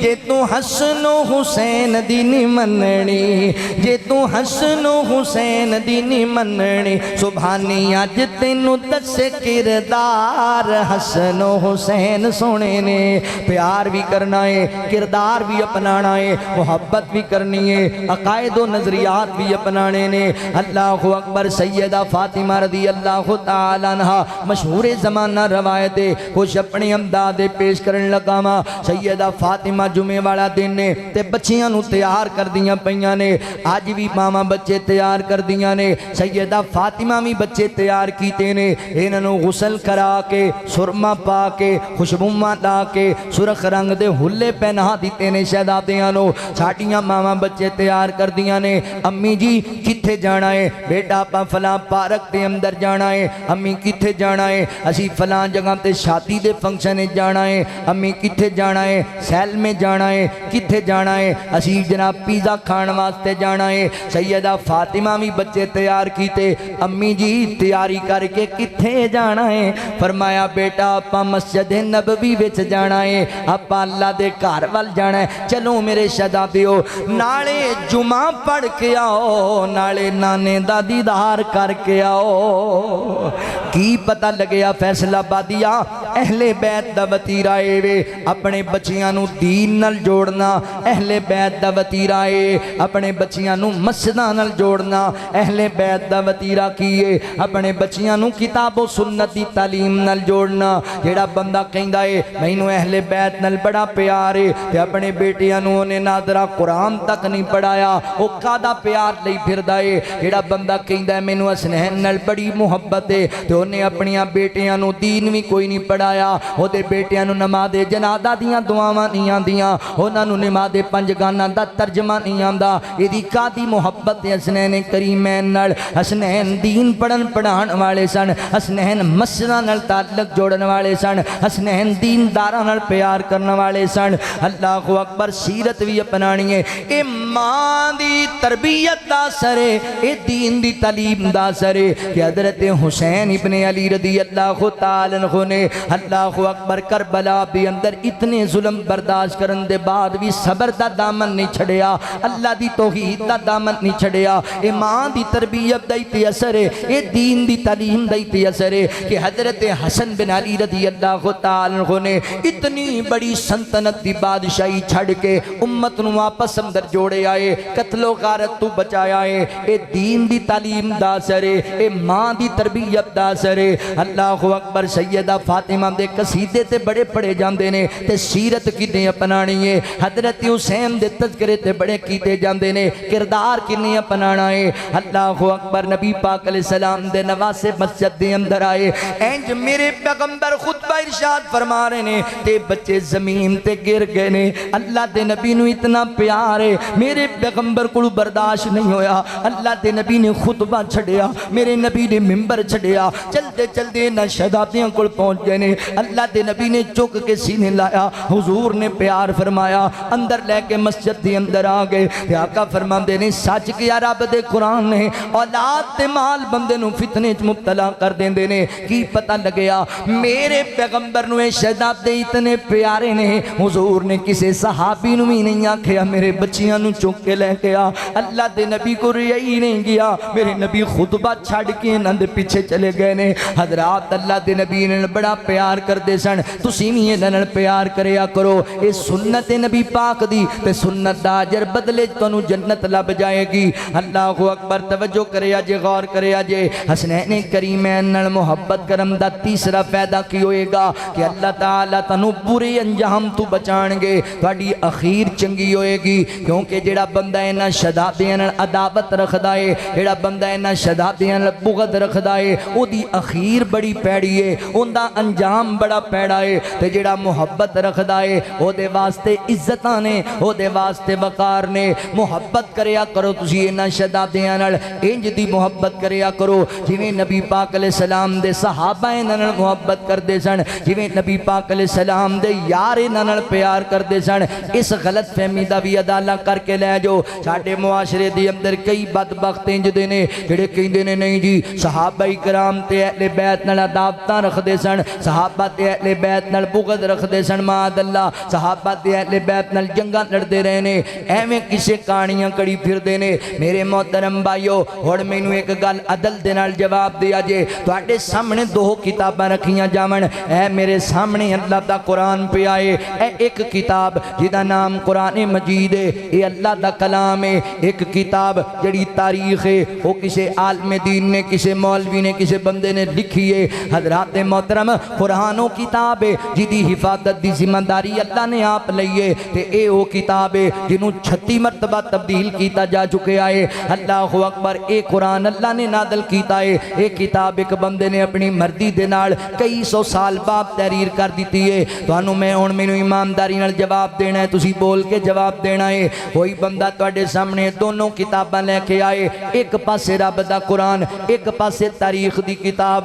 जे तू हसनो हुसैन दी नी मननी, जे तू हसनो हुसैन दी नी मननी। सुभानी अज तेनू दसे किरदार, हसनो हुसैन सोने ने। प्यार भी करना है, किरदार भी अपनाना है, मोहब्बत भी करनी है, अकायद व नजरियात भी अपनाने ने। अल्लाह अकबर। सैयदा फातिमा रदी अल्लाह तआला अन्हा मशहूर ज़माना रवायत है, कुछ अपने अंदाज़े पेश करन लगा वा। सैयदा फातिमा जुमे वाला दिन ने ते बच्चियां नू तैयार कर दियां पईयां ने। अज भी मावां बच्चे तैयार कर दियां ने, सैयदा फातिमा भी बच्चे तैयार कीते ने। इन्हां नू गुसल करा के, सुरमा पा के, खुशबूआं ला के, सुरख रंग दे हुल्ले पहना दिते ने शहजादियां नू। साडियां मावां बच्चे तैयार कर दियां ने। अम्मी जी किथे जाना है? बेटा आपां फलां पार्क के अंदर जाना है। अम्मी किथे जाना है? असी फलां जगह ते शादी दे फंक्शन में जाना है। अम्मी किथे जाना है? सैल में जाना है। किथे जाना है? असी जनाब पिज़्ज़ा खाण वास्ते जाना है। सैयदा फातिमा भी बच्चे तैयार कीते। अम्मी जी तैयारी करके किथे जाना है? फरमाया बेटा आपां मस्जिद नबवी विच जाना है, आपां अल्लाह दे घर वल जाना है। चलो मेरे शहजादियो, नाले जुमा पढ़ के आओ, नाले नाने दा दीदार करके आओ। की पता लगे फैसलाबादिया अहले बैत दा वतीरा है वे, अपने बच्चियां नू दीन नाल जोड़ना। अहले बैत दा वतीरा है अपने बच्चियां नू मस्जिदां नाल जोड़ना। अहले बैत दा वतीरा की है अपने बच्चियां नू किताबो सुन्नत दी तालीम नाल जोड़ना। जेड़ा बंदा कहंदा है मैनू अहले बैत नाल बड़ा प्यार है ते अपने बेटियां नू उन्हें नादरा कुरान तक नहीं पढ़ाया, वो कादा प्यार लई फिरदा है। जेड़ा बंदा कहंदा है मैनू हसनैन नाल बड़ी मुहब्बत है ते उन्हें अपनियां बेटियां नू दीन भी कोई नहीं पढ़ाया, ओदे बेटियां नू नमाज़े जनाजा दियां दुआवां नहीं आंदियां, उन्हां नू नमाज़े पंज गाना दा तर्जमा नहीं आंदा। इहदी कादी मुहब्बत है हसनैन करीमैन नाल। हसनैन दीन पढ़न पढ़ाण वाले सन, हसनैन मस्जिदां नाल ताल्लुक जोड़न वाले सन, हसनैन दीनदारां नाल प्यार करने वाले सन। अल्लाह अकबर। सीरत भी अपनानी है, ये मां दी तरबियत दा असर है, ये दीन दी तालीम दा असर है कि हज़रत हुसैन इब्ने अली रदी अल्लाह तआला अन्हु ने अल्लाह अकबर करबला भी अंदर इतने जुल्म बर्दाश्त करन दे बाद भी सबर दा दामन नहीं छड़िया, अल्लाह दी तौहीद दा दामन नहीं छड़िया। ये मां दी तरबियत दा ही असर है, ये दीन दी तालीम दा ही असर है कि हज़रत हसन बिन अली रदी अल्लाह तआला अन्हु ने इतनी बड़ी सल्तनत दी बादशाही छड़ के उम्मत नू वापस अंदर जोड़े आए, कत्लो गारत तू बचाया है। ये दीन दी तालीम दा असर है, ये मां दी तरबियत दा असर है। अल्लाह अकबर। सैयदा फातिमा दे कसीदे ते बड़े पढ़े जाते हैं ते सीरत किने अपनानी है। हज़रत हुसैन दे तज़किरे ते बड़े कीते जाते हैं, किरदार किने अपनाना है। अल्लाह अकबर। नबी पाक अलैहिस्सलाम दे नवासे मस्जिद दे अंदर आए, इंज मेरे पैगंबर खुतबा इरशाद फरमा रहे ने ते बच्चे जमीन ते गिर गए ने। अल्लाह दे नबी नू इतना प्यार है, मेरे पैगंबर को बर्दाश्त नहीं होया। अल्लाह दे नबी ने खुतबा छड़िया, मेरे नबी ने मिंबर छड़िया। चलते चलते ना शहजादियों को पहुंच गए ने। अल्लाह दे नबी ने चुक के सीने लाया, हुजूर ने प्यार फरमाया, अंदर लेके मस्जिद के अंदर आ गए। ते आका फरमाते ने सच किया रब दे कुरान ने, औलाद ते माल बंदे नू फितने च मुब्तला कर देंदे ने। की पता लगया मेरे पैगंबर नू शहजादे इतने प्यारे ने, हुजूर ने किसी सहाबी नू भी नहीं आखिया मेरे बच्चियां नू चुक के लेके आ। अल्लाह दे नबी को यही नहीं गया, मेरे नबी खुतबा छड़ के इन्हां दे पीछे चले गए ने। हजरात अल्लाह दे नबी ने बड़ा प्यार करते सन, तुसीं भी इन्हां नाल प्यार करया करो। ये सुन्नत नबी पाक दी ते सुन्नत दा अजर बदले तुहानू जन्नत लभ जाएगी। अल्लाह अकबर। तवज्जो करिया जे, गौर करिया जे, हसनैन करीमैन नाल मुहब्बत करन दा तीसरा फायदा की होएगा कि अल्लाह ताला तुहानू बुरे अंजाम तो बचाणगे, तुहाडी अखीर चंगी होएगी। क्योंकि जेड़ा बंदा इन्हां शहजादियां नाल अदावत रखदा है, जेड़ा बंदा इन्हां शहजादियां नाल बुग़्ज़ रखदा है, ओदी अखीर बड़ी पैड़ी है, उनका अंजाम बड़ा पैड़ा है। ते जेड़ा मुहब्बत रखदा है ओदे वास्ते इज्जतां ने, ओदे वास्ते वकार ने। मुहब्बत करया करो तुसीं इन्हां शहजादियां नाल, इंज दी मुहब्बत करया करो जिवें नबी पाक अलैहि सलाम दे सहाबा इन्हां नाल मुहब्बत करदे सन। सन, जिवें नबी पाक अलैहिस्सलाम दे यार इन्हां नाल प्यार करदे सन। इस गलत फहमी दा भी अदाला करके लै जाओ। साडे मुआशरे दे अंदर कई बदबख्त इंज दे ने जिहड़े कहंदे ने नहीं जी सहाबाई कराम ते अहले बैत नाल अदावतां रखदे सन, सहाबा ते अहले बैत नाल बुगद रखदे सन, माअल्लाह सहाबा ते अहले बैत नाल जंगां लड़दे रहे ने, एवें किसे कहानियां कड़ी फिरदे ने। मेरे मोहतरम भाईओ हुण मैनूं एक गल अदल दे नाल जवाब दिया जे, तुहाडे सामने दो किताबां रखियां जावन, ऐ मेरे सामने अल्लाह दा कुरान पिया है, ऐ एक किताब जिहदा नाम कुरान मजीद है, ये अल्लाह दा कलाम है। एक किताब जिहड़ी तारीख है वो किसी आलम दीन ने, किसी मौलवी ने, किसी बंदे ने लिखी है। हजरात मोहतरम कुरान वो किताब है जिहदी हिफाजत की जिम्मेदारी अल्लाह ने आप लई है, ते ये वो किताब है जिन्हों 36 मरतबा तब्दील किया जा चुका है। अल्लाह अकबर, ये कुरान अल्लाह ने नादल किया है। ये किताब एक बंदे ने अपनी मर्जी दे नाल कई सौ साल बाद तहरीर कर दी है। तुहानू मैं हुण मैनूं ईमानदारी नाल जवाब देना है, तुसीं बोल के जवाब देना है। कोई बंदा तुहाडे सामने दोनों किताबां लैके आए, एक पासे रब दा कुरान, एक पासे तारीख दी किताब,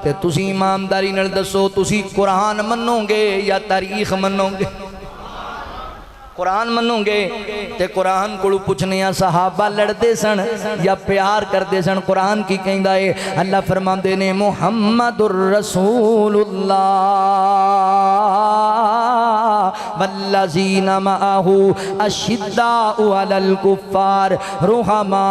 ते तुसीं ईमानदारी नाल दसो तुसीं कुरान मन्नोगे या तारीख मन्नोगे? कुरान मन्नोगे ते कुरान को पुछने सहाबा लड़ते सन या प्यार करते सन? कुरान की कहता है, अल्लाह फरमाते ने मुहम्मदुर रसूलुल्लाह वल्लज़ीना मअहू अशिद्दाउ अलल कुफ्फार रुहमाउ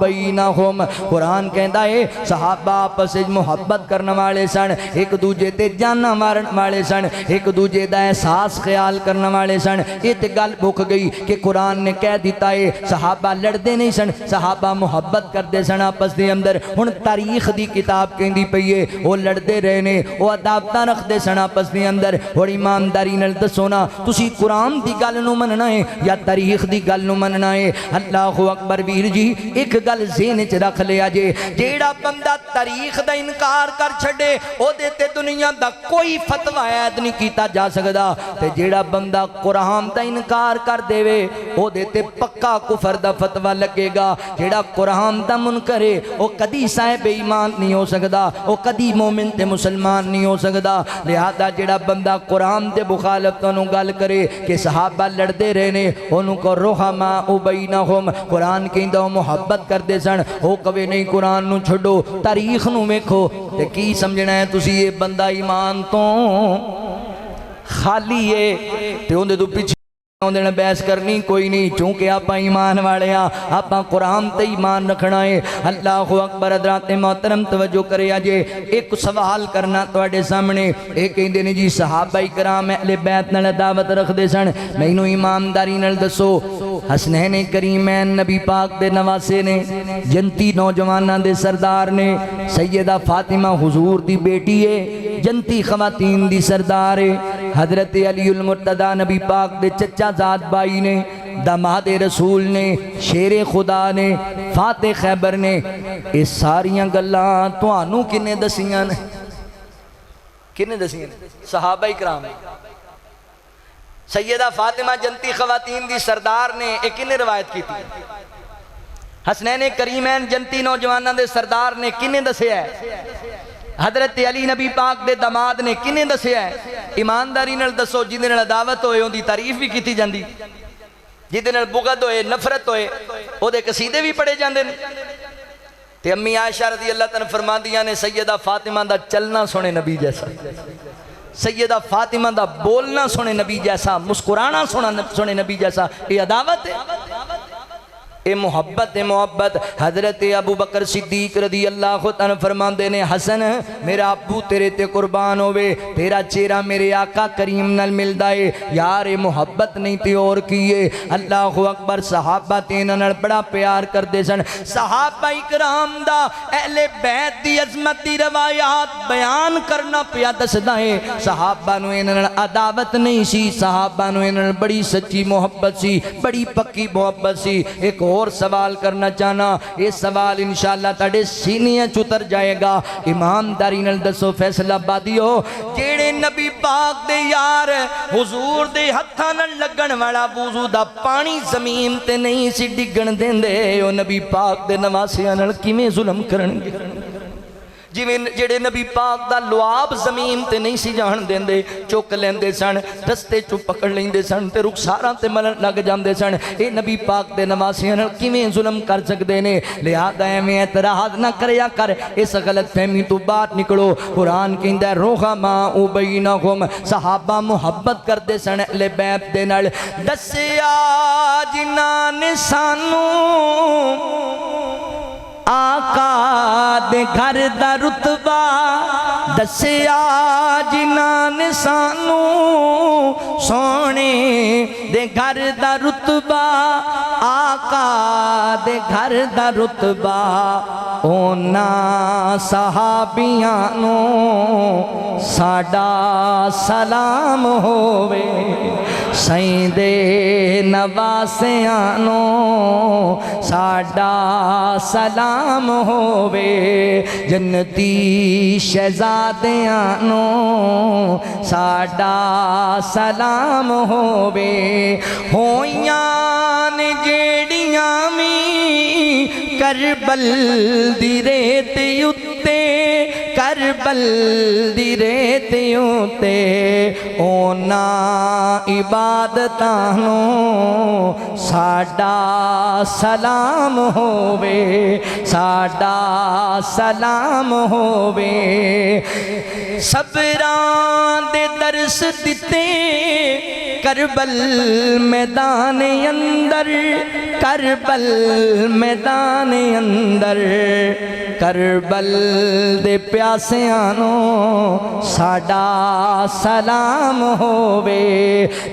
बैनहुम। कुरान कहता है सहाबा आपस में मुहब्बत करने वाले सन, एक दूजे ते जाना मारन वाले सन, एक दूजे का एहसास ख्याल करने वाले सन। ये तो गल मुक गई कि कुरान ने कह दिता है सहाबा लड़ते नहीं सन, सहाबा मुहब्बत करते सन आपस के अंदर। हुण तारीख की किताब कहती पई है वो लड़ते रहे ने, वो अदावत रखते सन आपस के अंदर। और ईमानदारी नाल दसो ना तुसी कुरान की गल नूं मनना है या तारीख की गल नूं मनना है? अल्लाह अकबर वीर जी, एक गल ज़हन च रख लिया जे, जेड़ा बंदा तारीख का इनकार कर छड़े ओदे ते दुनिया का कोई फतवा ऐद नहीं किया जा सकता, ते जेड़ा बंदा कुरान का इनकार कर देवे ओदे ते पक्का कुफर दा फतवा लगेगा। जेड़ा कुरान दा मुनकर है वो कदी साहिब ईमान नहीं हो सकता, वो कदी मोमिन ते मुसलमान नहीं हो सकता। लिहाजा जेड़ा बंदा कुरान दे मुखालफ तोनू गल करे कि सहाबा लड़ते रहे ने, ओनू को रुहमा बैनहुम, कुरान कहंदा मुहब्बत करते सन, वो कवे नहीं कुरान नू छड्डो तारीख नू वेखो, ते की समझना है तुसी ये बंदा ईमान तो खाली है ते उहदे तो पीछे आउंदे ने बहस करनी कोई नहीं, क्योंकि आप ईमान वाले हाँ, आप कुरान ते ईमान रखना है। अल्लाह अकबर हज़रात मोहतरम तवज्जो करे अजे एक सवाल करना तुहाडे सामने। एक कहंदे ने जी सहाबाई कराम अहले बैत नाल दावत रखदे सन, मैनू ईमानदारी नाल दसो हसनैन करीमैन नबी पाक दे नवासे ने, जंती नौजवानां दे सरदार ने, सैयदा फातिमा हुजूर दी बेटी है, जंती खवातीन दी सरदार है, हजरत अलीउल मुर्तदा नबी पाक दे चचा जाद भाई ने, दामाद रसूल ने, शेरे खुदा ने, फाते खैबर ने, ये सारियां गल्लां तुहानू किन्ने दसियां ने? किन्ने दसियां ने? सहाबा इकराम। सैयदा फातिमा जंती खवातीन दी सरदार ने एक किन्ने रवायत की थी? हसनैन करीमैन जंती नौजवानों दे सरदार ने किन्ने दसिया है? हजरत अली नबी पाक दे दामाद ने किन्ने दसिया है? ईमानदारी नाल दसो, जिहदे नाल अदावत होए उहदी तारीफ भी की जाती, जिहदे नाल बुगद होए नफरत होए उहदे कसीदे भी पढ़े जाते हैं। ते अम्मी आयशा रज़ी अल्लाह तआला फरमांदियां ने सैयदा फातिमा दा चलना सुने नबी जैसा, सैयदा फातिमा दा बोलना सुने नबी जैसा, मुस्कुराना सुने नबी जैसा। ये अदावत है, ये मोहब्बत है। मोहब्बत हजरत अबू बकर सिद्दीक रदी अल्लाह तआला फरमाते ने हसन मेरा अबू तेरे ते कुर्बान होवे, तेरा चेहरा मेरे आका करीम नाल मिलदा है यार, ये मोहब्बत नहीं ते और की है। अल्लाह अकबर, सहाबा ते इन्हां नाल बड़ा प्यार करते सन। सहाबा इकराम दा अहले बैत दी अजमत दी रवायात बयान करना पिया दसदा है। सहाबा नूं इन्हां नाल अदावत नहीं सी, सहाबा नूं इन्हां नाल बड़ी सच्ची मोहब्बत सी, बड़ी पक्की मोहब्बत सी। एक और सवाल करना चाहना, ये सवाल इंशाअल्लाह तुहाडे सीने च उतर जाएगा। ईमानदारी नाल दसो फैसलाबादियो, जेड़े नबी पाक दे यार हुजूर दे हत्थां नाल लगन वाला वुजू दा पानी जमीन ते नहीं सी डिगण देंदे, ओ नबी पाक दे नवासियां नाल किवें जुल्म करनगे? जिवें जेड़े नबी पाक दा लुआब जमीन ते नहीं सी जान देंदे, चुक लेंदे सन, रस्ते चों पकड़ लेंदे सन ते रुखसारां ते मलन लग जांदे सन। ये नबी पाक दे नवासियां नाल किवें जुल्म कर सकदे ने? लिहाजा एवें एतराज ना करया कर, इस गलत फहमी तो बाहर निकलो। कुरान कहंदा रुहमा उबैनहुम, सहाबा मुहब्बत करदे सन अहले बैत दे नाल। दस्सिया जिन्हां ने सानू आका दे घर दा रुतबा, दस्सिया जिन्हां ने सानू सोने दे घर दा रुतबा, आका दे घर दा रुतबा। ओना सहाबियां नू साडा सलाम होवे, सईदे नवासियां नू साडा सलाम होवे, जन्नती शहजादियां नू साडा सलाम होवे। होइयां ने जेड़ियां मी करबल दी रेत उत्ते, करबल दी रेत उत्ते, ओना इबादतां नू साडा सलाम होवे, साडा सलाम होवे। सबरां दे दरस दिते करबल मैदान अंदर, करबल मैदान अंदर, करबल दे प्यासियां नू साडा सलाम होवे।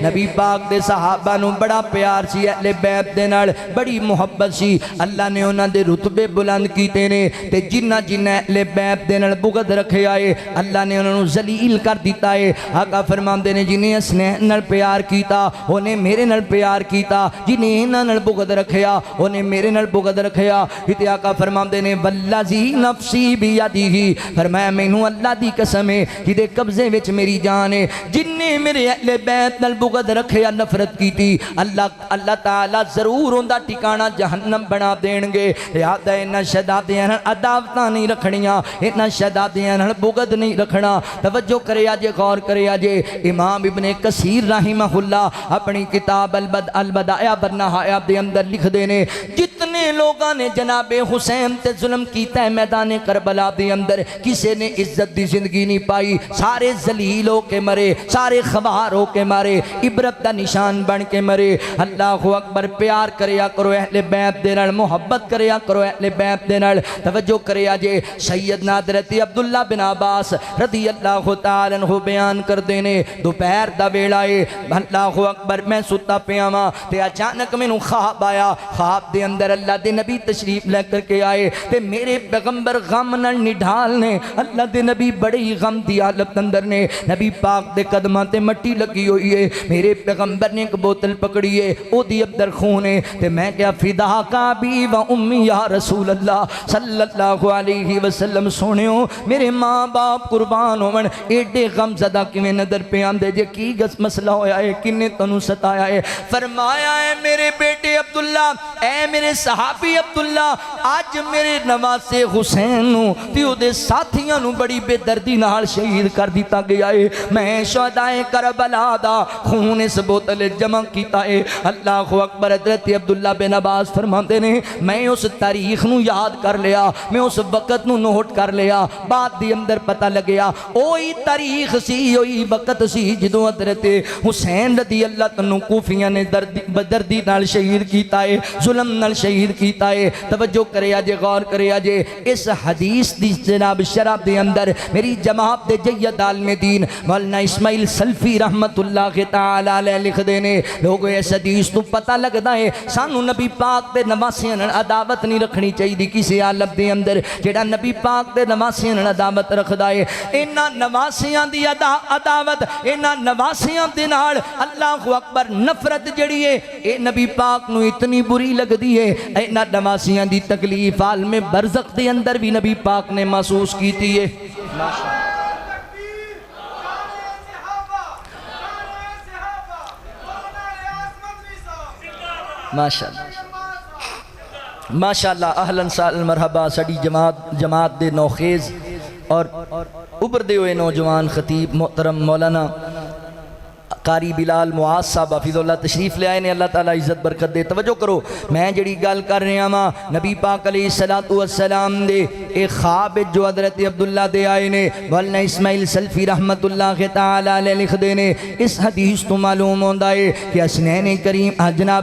नबी पाक दे सहाबा नू बड़ा प्यार सी, अहले बैत दे नाल बड़ी मुहब्बत सी। अल्लाह ने उन्हां दे रुतबे बुलंद कीते ने ते जिन्ना जिन्ना अहले बैत दे नाल बुगद रखिया है अल्लाह ने उन्हां नू जलील कर दिता है। आका फरमांदे ने जिन्हें स्नेह नाल प्यार कीता उन्हें मेरे नाल प्यार कीता, जिन्हें इन्हां नाल बुगद रखिया उन्हें मेरे नाल बुगद रखिया। इते आका फरमांदे ने वल्लाजी नफसी बियदिही, फरमाया मैनू अल्लाह दी कसम है जिदे कब्जे विच मेरी जान है, जिन्हें मेरे अहले बैत नाल बुगद रखिया, नफरत कीती, अल्लाह अल्लाह ताला जरूर उनका ठिकाना जहन्नम बना देंगे। याद है इन्हां शहजादियां नाल अदावतां नहीं रखनियां, इन्हां शहजादियां नाल बुगद नहीं रखना। तवज्जो करे जे, गौर करे जे। इमाम इब्ने कसीर रहमहुल्लाह अपनी किताब अल बदाया व नहाया दे अंदर लिखदे ने, जितने लोगों ने जनाबे हुसैन ते जुल्म कीता है मैदान करबला दे अंदर, किसी ने इज्जत दी जिंदगी नहीं पाई, सारे जलील हो के मरे, सारे खबार हो के मरे, इबरत का निशान बन के मरे। अल्लाह अकबर, प्यार करया करो अहले बैत दे नाल, मुहब्बत करया करो अहले बैत दे नाल। तवज्जो करया जे, सैयदना हज़रत अब्दुल्ला बिन अब्बास रज़ी अल्लाह तआला अन्हु बयान करदे ने, दोपहर दा वेला है, अल्लाह अकबर, मैं सुता पिया वां ते अचानक मैनू ख्वाब आया। ख्वाब दे अंदर अल्लाह दे नबी तशरीफ लेकर के आए ते मेरे पैगंबर गम नाल निढाल ने। अल्लाह दे नबी बड़े ही गम दी हालत अंदर ने, नबी पाक दे कदमां ते मट्टी लगी हुई है। मेरे पैगंबर ने एक बोतल पकड़ी है, ओदी अंदर खून है ते मैं क्या फिदा का बी व उम्मी या रसूल अल्लाह सल्लल्लाहु अलैहि वसल्लम, सुनियो मेरे माँ बाप कुर्बान होवन, एडे गम ज़दा किवें नजर पे आंदे जे, की गस मसला होया है, किन्ने तनू सताया है? फरमाया है मेरे बेटे अब्दुल्ला, ऐ मेरे सहाबी अब्दुल्ला, आज मेरे नवासे हुसैन नू ते ओदे साथियां नू बड़ी बेदर्दी नाल शहीद कर दिता गया है। मैं शुहदाए करबला दा खून इस बोतल जमा कीता है। अल्लाह अकबर, हज़रत अब्दुल्ला बिन अब्बास फरमाते ने, मैं उस तारीख नू याद कर लिया, मैं उस वक़्त नू नोट कर लिया, बाद दे अंदर पता लग्या ओही तारीख सी, ओही वक़्त सी जदों हज़रत हुसैन रज़ी अल्लाह तआला कूफियां ने दर्दी नाल शहीद कीता है, जुल्म नाल शहीद कीता है। तवज्जो करे जे, गौर करे जे, इस हदीस दी जनाब शरह दे अंदर मेरी जमात दे जय्यद आलम दीन मौलाना इस्माइल सल्फी रहमतुल्लाह तआला अलैह लिखदे ने, लोगों इस हदीस तो पता लगदा है सानू नबी पाक दे नवासियां नाल अदावत नहीं रखनी चाहिए किसी आलम दे अंदर। जेड़ा नबी पाक दे नवासियां नाल अदावत रखदा है, इन्हां नवासियां दी अदावत, इन्हां नवासियां दे नाल अल्लाह अकबर नफरत जड़ी है, ये नबी पाक नू इतनी बुरी लगदी है। इन्हां नवासियां दी तकलीफ आलमे बरज़ख दे अंदर भी नबी पाक ने महसूस की है। माशाअल्लाह, माशाअल्लाह, अहलन साहलन मरहबा। साडी जमात दे नौखेज़ और उभरते हुए नौजवान खतीब मोहतरम मौलाना कारी बिलाल मुआज साहब हफिज़ुल्लाह तशरीफ ले आए ने। अल्लाह ताला इज्जत बरकत दे। तवज्जो करो, मैं जड़ी गल कर रहा वा नबी पाक अलैहिस्सलातु वस्सलाम दे एक ख्वाब जो हज़रत अब्दुल्ला दे आए ने। मौलाना इस्माइल सल्फी रहमतुल्लाह तआला अलैह लिखदे ने, इस हदीस तो मालूम होंदा है कि हसनैन करीम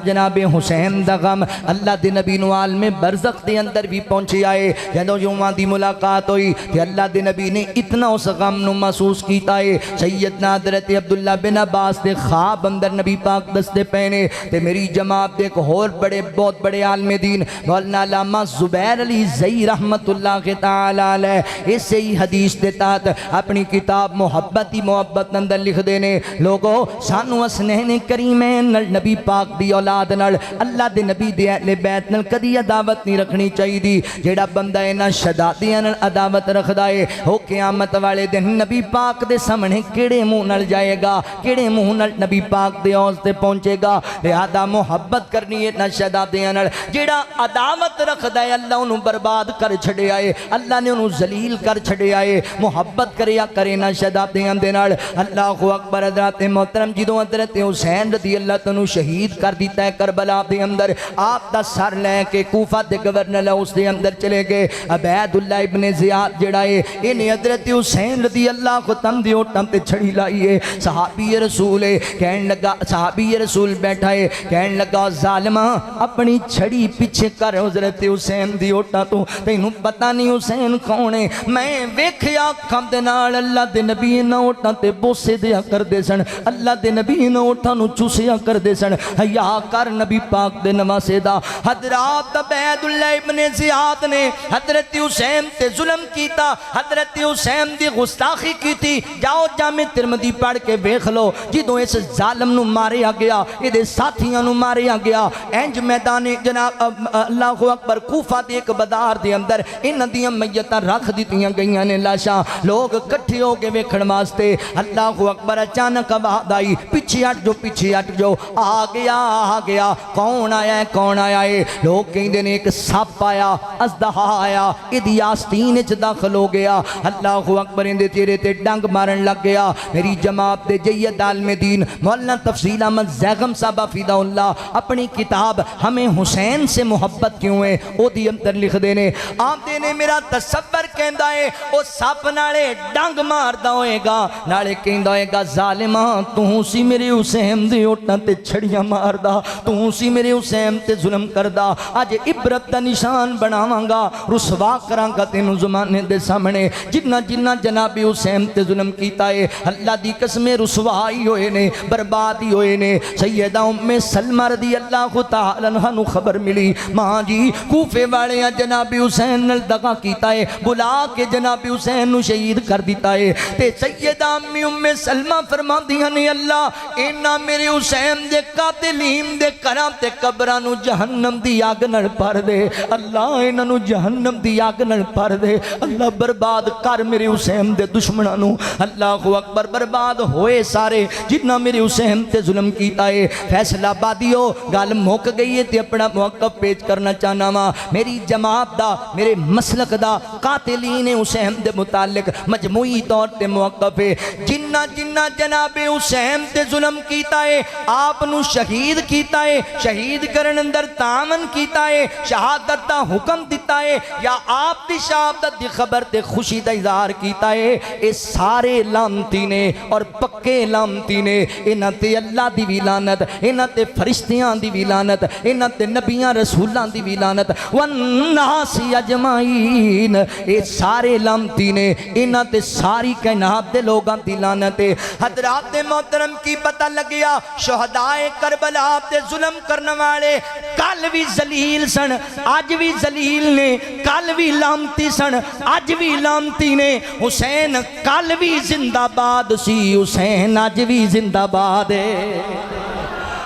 जनाब हुसैन दा गम अल्लाह दे नबी नू आलमे बरज़ख दे अंदर भी पहुंचे आए। जदों जुम्मा दी मुलाकात हुई ते अल्लाह दे नबी ने इतना उस गम नू महसूस कीता है। सैयदना हज़रत अब्दुल्ला बिन अब्बास दे ख्वाब अंदर नबी पाक दसदे पे ने ते मेरी जमात दे एक होर बड़े बहुत बड़े आलमे दीन मौलाना अल्लामा ज़ुबैर अली ज़ई रहमतुल्लाह तआला अलैह इसे ही हदीस दे तहत अपनी किताब मुहब्बत ही मुहब्बत अंदर लिखदे ने, लोगो सानू हसनैन करीमैन नबी पाक दी औलाद नाल अल्लाह दे नबी दे अहले बैत नाल कदी अदावत नहीं रखनी चाहिए। जेड़ा बंदा इन्हां शहदादियां नाल अदावत रखदा है वो क़यामत वाले दिन नबी पाक दे सामने किहड़े मुंह नाल जाएगा, किहड़े मुंह नाल नबी पाक दे औस ते पहुंचेगा। लिहाजा मुहब्बत करनी है ना शहदादियां नाल। जेड़ा अदावत रखदा है अल्लाह उन्होंने बर्बाद कर छड़िया है, अल्लाह ने उन्होंने जलील कर छड़िया है। मुहब्बत करिया करे ना शहदादियां दे नाल। अल्लाहु अकबर। हज़रत मोहतरम जदों हज़रत हुसैन रज़ी अल्लाह तआला शहीद कर दिता है करबला दे अंदर, आप दा सर लैके कूफा दे गवर्नर हाउस दे अंदर चले गए। अबैदुल्लाह इब्ने ज़ियाद जेड़ा है इन्हें हज़रत हुसैन रज़ी अल्लाह तआला दे ओटां ते छड़ी लाई है। सहाबी रसूल कहन लगा, सहाबी रसूल बैठा है, कहन लगा जालिमा अपनी छड़ी पीछे कर हज़रत हुसैन दी ओटा तो तैनू पता नहीं हुसैन कौन है। मैं वेख्या अखां दे नाल अल्लाह दे नबी इन्हां ओटां ते बोसे दिया करदे सन, अल्लाह दे नबी इन्हां ओटां नू चूसिया करदे सन। हया कर नबी पाक दे नवासे दा। हज़रत अबैदुल्लाह इब्ने ज़ियाद ने हज़रत हुसैन ते जुल्म कीता, हज़रत हुसैन दी गुस्ताखी कीती। जाओ जामे तिरमिज़ी पढ़ के वेख लो, जदों इस जालम नू मारिया गया इहदे साथियां नू मारिया गया इंज मैदाने जनाब अल्लाहु अकबर कूफा दे एक बाजार दे अंदर इन्हां दियां मैयतां रख दित्तियां गईयां ने लाशां, लोग इकट्ठे हो के वेखण वास्ते। अल्लाहु अकबर। अचानक आवाज़ आई पीछे हट जाओ, पीछे हट जाओ। आ गया कौन आया है, कौन आया है? लोग कहंदे ने एक सप आया, अजदहा आया, इहदी आस्तीन च दाखिल हो गया। अल्लाहु अकबर। इहदे चेहरे ते डंग मारन लग गया। मेरी जमात दे जय्यद आलमे दीन मौलाना तफसील अहमद ज़ैगम साहब हफिज़हुल्लाह अपनी किताब हमें हुसैन से मोहब्बत क्यों है ओदी अंदर लिखदे ने, आंदे ने मेरा तसव्वुर कहंदा है ओ सप नाले डंग मारदा होएगा, नाले कहंदा होएगा जालिमा तू सी मेरे हुसैन दे ओटां ते छड़ियां मारदा, तू सी मेरे हुसैन ते जुल्म करदा। अज इबरत दा निशान बनावांगा, रुसवा करांगा तेनू ज़माने दे सामने। जिन्ना जिन्ना जनाबे हुसैन ते जुल्म कीता है अल्लाह दी कसम रुसवाई होए ने, बर्बादी होए ने। सैयदा उम्मे सलमा रज़ी अल्लाह तआला अन्हा नू खबर मिली मां जी कूफे वाले जनाबे हुसैन नाल दगा कीता है, बुला के जनाबे हुसैन नू शहीद कर दिता है। ते सैयदा अम्मी उम्मे सलमा फरमांदियां ने अल्लाह इन्हां मेरे हुसैन दे कातिलीन दे घरां ते कब्रां नू जहन्नम दी अग नाल भर दे, अल्लाह इन्हां नू जहन्नम दी अग नाल भर दे, अल्लाह बर्बाद कर मेरे हुसैन दे दुश्मनां नू। अल्लाहु अकबर। बर्बाद होए सारे जिन्ना मेरे हुसैन ते जुल्म कीता है। फैसला बादियो गल मुक गई है ते अपना मौकफ पेश करना चाहना वा। मेरी जमात दा मेरे मसलक दा कातिलीन हुसैन दे मुतालिक मजमूई तौर ते मौकफ है। जिन्ना जिन्ना जनाबे हुसैन ते जुल्म कीता है आप नू शहीद कीता है, शहीद करन अंदर तामन कीता है, शहादत दा हुक्म दिता है या आप दी शहादत दी खबर ते खुशी दा इजहार कीता है, ये सारे लानती ने और पक्के लानती ने। इन्हां ते अल्लाह दी भी लानत, इन्हां ते फरिश्तियां दी भी लानत, इन्हां ते नबियां रसूलां दी भी लानत, वन्नासी अजमाइन ये सारे लानती ने। इन्हां ते सारी कायनात दे लोगां दी लानत है। हज़रात मोहतरम की पता लगिया शहदाए करबला ते जुल्म करने वाले कल भी जलील सन, अज भी जलील ने, कल भी लानती सन, अज भी लानती ने। हुसैन कल भी जिंदाबाद सी, हुसैन अज भी जिंदाबाद है।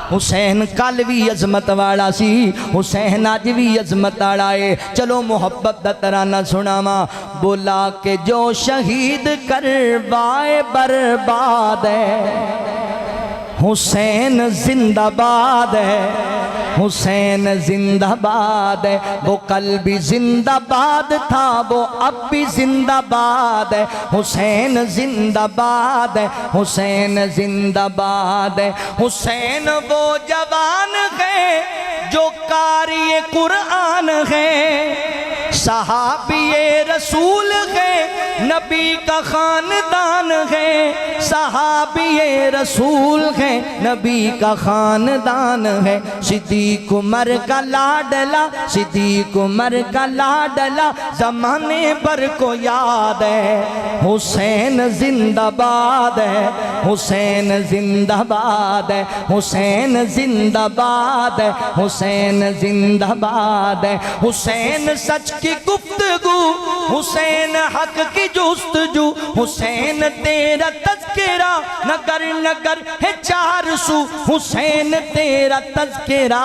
हुसैन कल भी अजमत वाला सी, हुसैन अज भी अजमत वाला है। चलो मोहब्बत दा तराना सुनावा। बोला के जो शहीद करवाए बर्बाद है, हुसैन जिंदाबाद है। हुसैन जिंदाबाद है। वो कल भी जिंदाबाद था, वो अब भी जिंदाबाद है। हुसैन जिंदाबाद है, हुसैन जिंदाबाद है। हुसैन वो जवान है जो कारी कुरान है, सहाबी रसूल है, नबी का खानदान है। सहाबी रसूल है, नबी का खानदान है। सिद्दीक उमर का लाडला, सिद्दीक उमर का लाडला, जमाने भर को याद है। हुसैन जिंदाबाद है, हुसैन जिंदाबाद है, हुसैन जिंदाबाद है, हुसैन जिंदाबाद है। हुसैन सच की गुफ्तगू, हुसैन हक की जुस्तजू, हुसैन तेरा तज़किरा नगर नगर है चार सू। हुसैन तेरा तज़किरा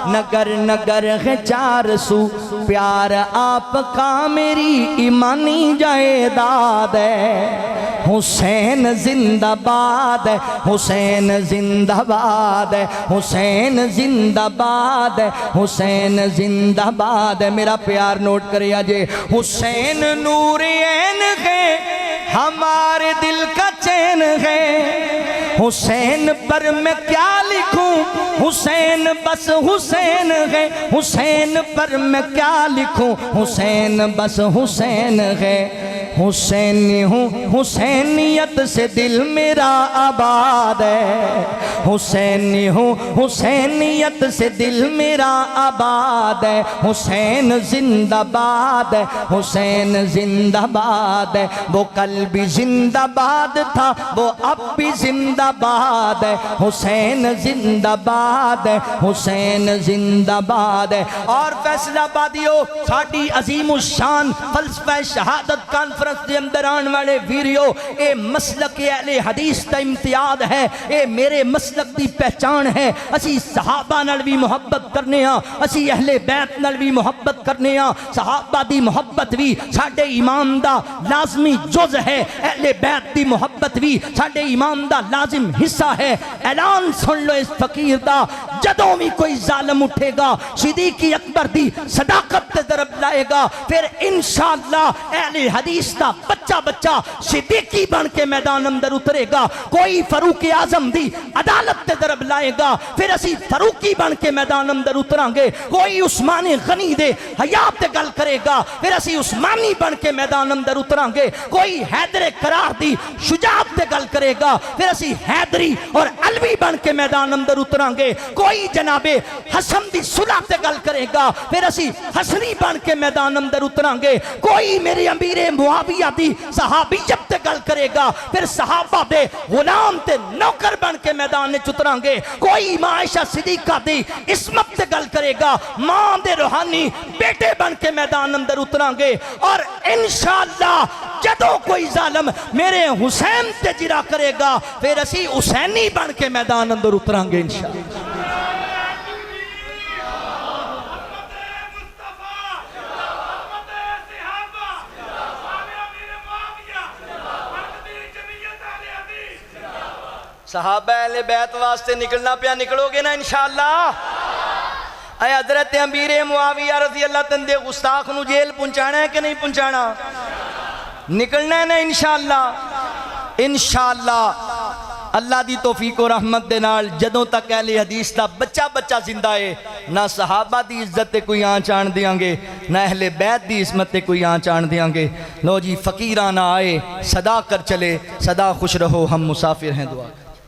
नगर नगर है चार सू। प्यार आपका मेरी ईमानी जायदाद है। हुसैन जिंदाबाद है, हुसैन जिंदाबाद है, हुसैन जिंदाबाद है, हुसैन जिंदाबाद है। मेरा प्यार नोट करे अजे। हुसैन नूर ऐन है, हमारे दिल का चैन है। हुसैन पर मैं क्या लिखूं, हुसैन बस हुसैन है। हुसैन पर मैं क्या लिखूं, हुसैन बस हुसैन है। हुसैनी हूँ, हुसैनियत से दिल मेरा आबाद है। हुसैनी हूँ, हुसैनियत से दिल मेरा आबाद है। हुसैन जिंदाबाद है, हुसैन जिंदाबाद है। वो कल भी जिंदाबाद था, वो अब भी जिंदाबाद है। हुसैन जिंदाबाद है, हुसैन जिंदाबाद है। और फैसलाबादियों, साडी अजीम शान फलसफा शहादत कॉन्फ्रेंस के अंदर आने वाले वीरियो, ए मसलक अहले हदीस का इम्तियाज है, ए मेरे मसलक की पहचान है। असी सहाबा नाल भी मुहब्बत करने, असी अहले बैत नाल भी मुहब्बत करने। सहाबा दी मुहब्बत भी साडे ईमान दा लाजमी जुज है, अहले बैत दी मुहब्बत भी साडे ईमान दा लाजिम हिस्सा है। ऐलान सुन लो इस फकीर दा, जदों भी कोई जालिम उठेगा, सिद्दीक अकबर दी सदाकत ते दरब लाएगा, फिर इंशाअल्लाह अहले हदीस दा बच्चा बच्चा सिद्दीकी बन के मैदान अंदर उतरेगा। कोई फरूक आजम दी अदालत ते दरब लाएगा, फिर असी फरूकी बन के मैदान अंदर उतरांगे। कोई उस्मानी गनी दे हयात ते गल करेगा, फिर असी उस्मानी बन के मैदान अंदर उतरांगे। कोई हैदर करार दी शुजात ते गल करेगा, फिर असी हैदरी और अलवी बन के मैदान अंदर उतरांगे। कोई जनाबे हसन दी सुलह ते गल करेगा, फिर असी हसनी बन के मैदान अंदर उतरांगे। कोई मेरे अमीरे मुआविया दी सहाबियत ते गल करेगा, फिर सहाबा दे गुलाम ते नौकर बन के मैदान में उतरांगे। कोई मां आयशा सिद्दीका दी इस्मत ते गल करेगा, मां दे रूहानी बेटे बन के मैदान अंदर उतरांगे। और इंशाअल्लाह जदों कोई जालिम मेरे हुसैन ते जिरा करेगा, फिर असी हुसैनी बन के मैदान अंदर उतरांगे इंशाअल्लाह। सहाबा अहले बैत वास्ते निकलना पिया, निकलोगे ना इंशाअल्लाह। अय हजरत अमीर मुआविया रज़ी अल्लाह तआला दे गुस्ताख नूं जेल पहुंचाना है कि नहीं पहुंचाना? निकलना है ना इंशाअल्लाह। इंशाअल्लाह अल्लाह दी तौफीक और रहमत दे नाल जदों तक अहले हदीस दा बच्चा बच्चा जिंदा है, ना सहाबा दी इज्जत ते कोई आँच आण देंगे, ना अहले बैत दी इस्मत ते कोई आँच आण देंगे। लो जी, फकीराना आए सदा कर चले, सदा खुश रहो हम मुसाफिर हैं। दुआ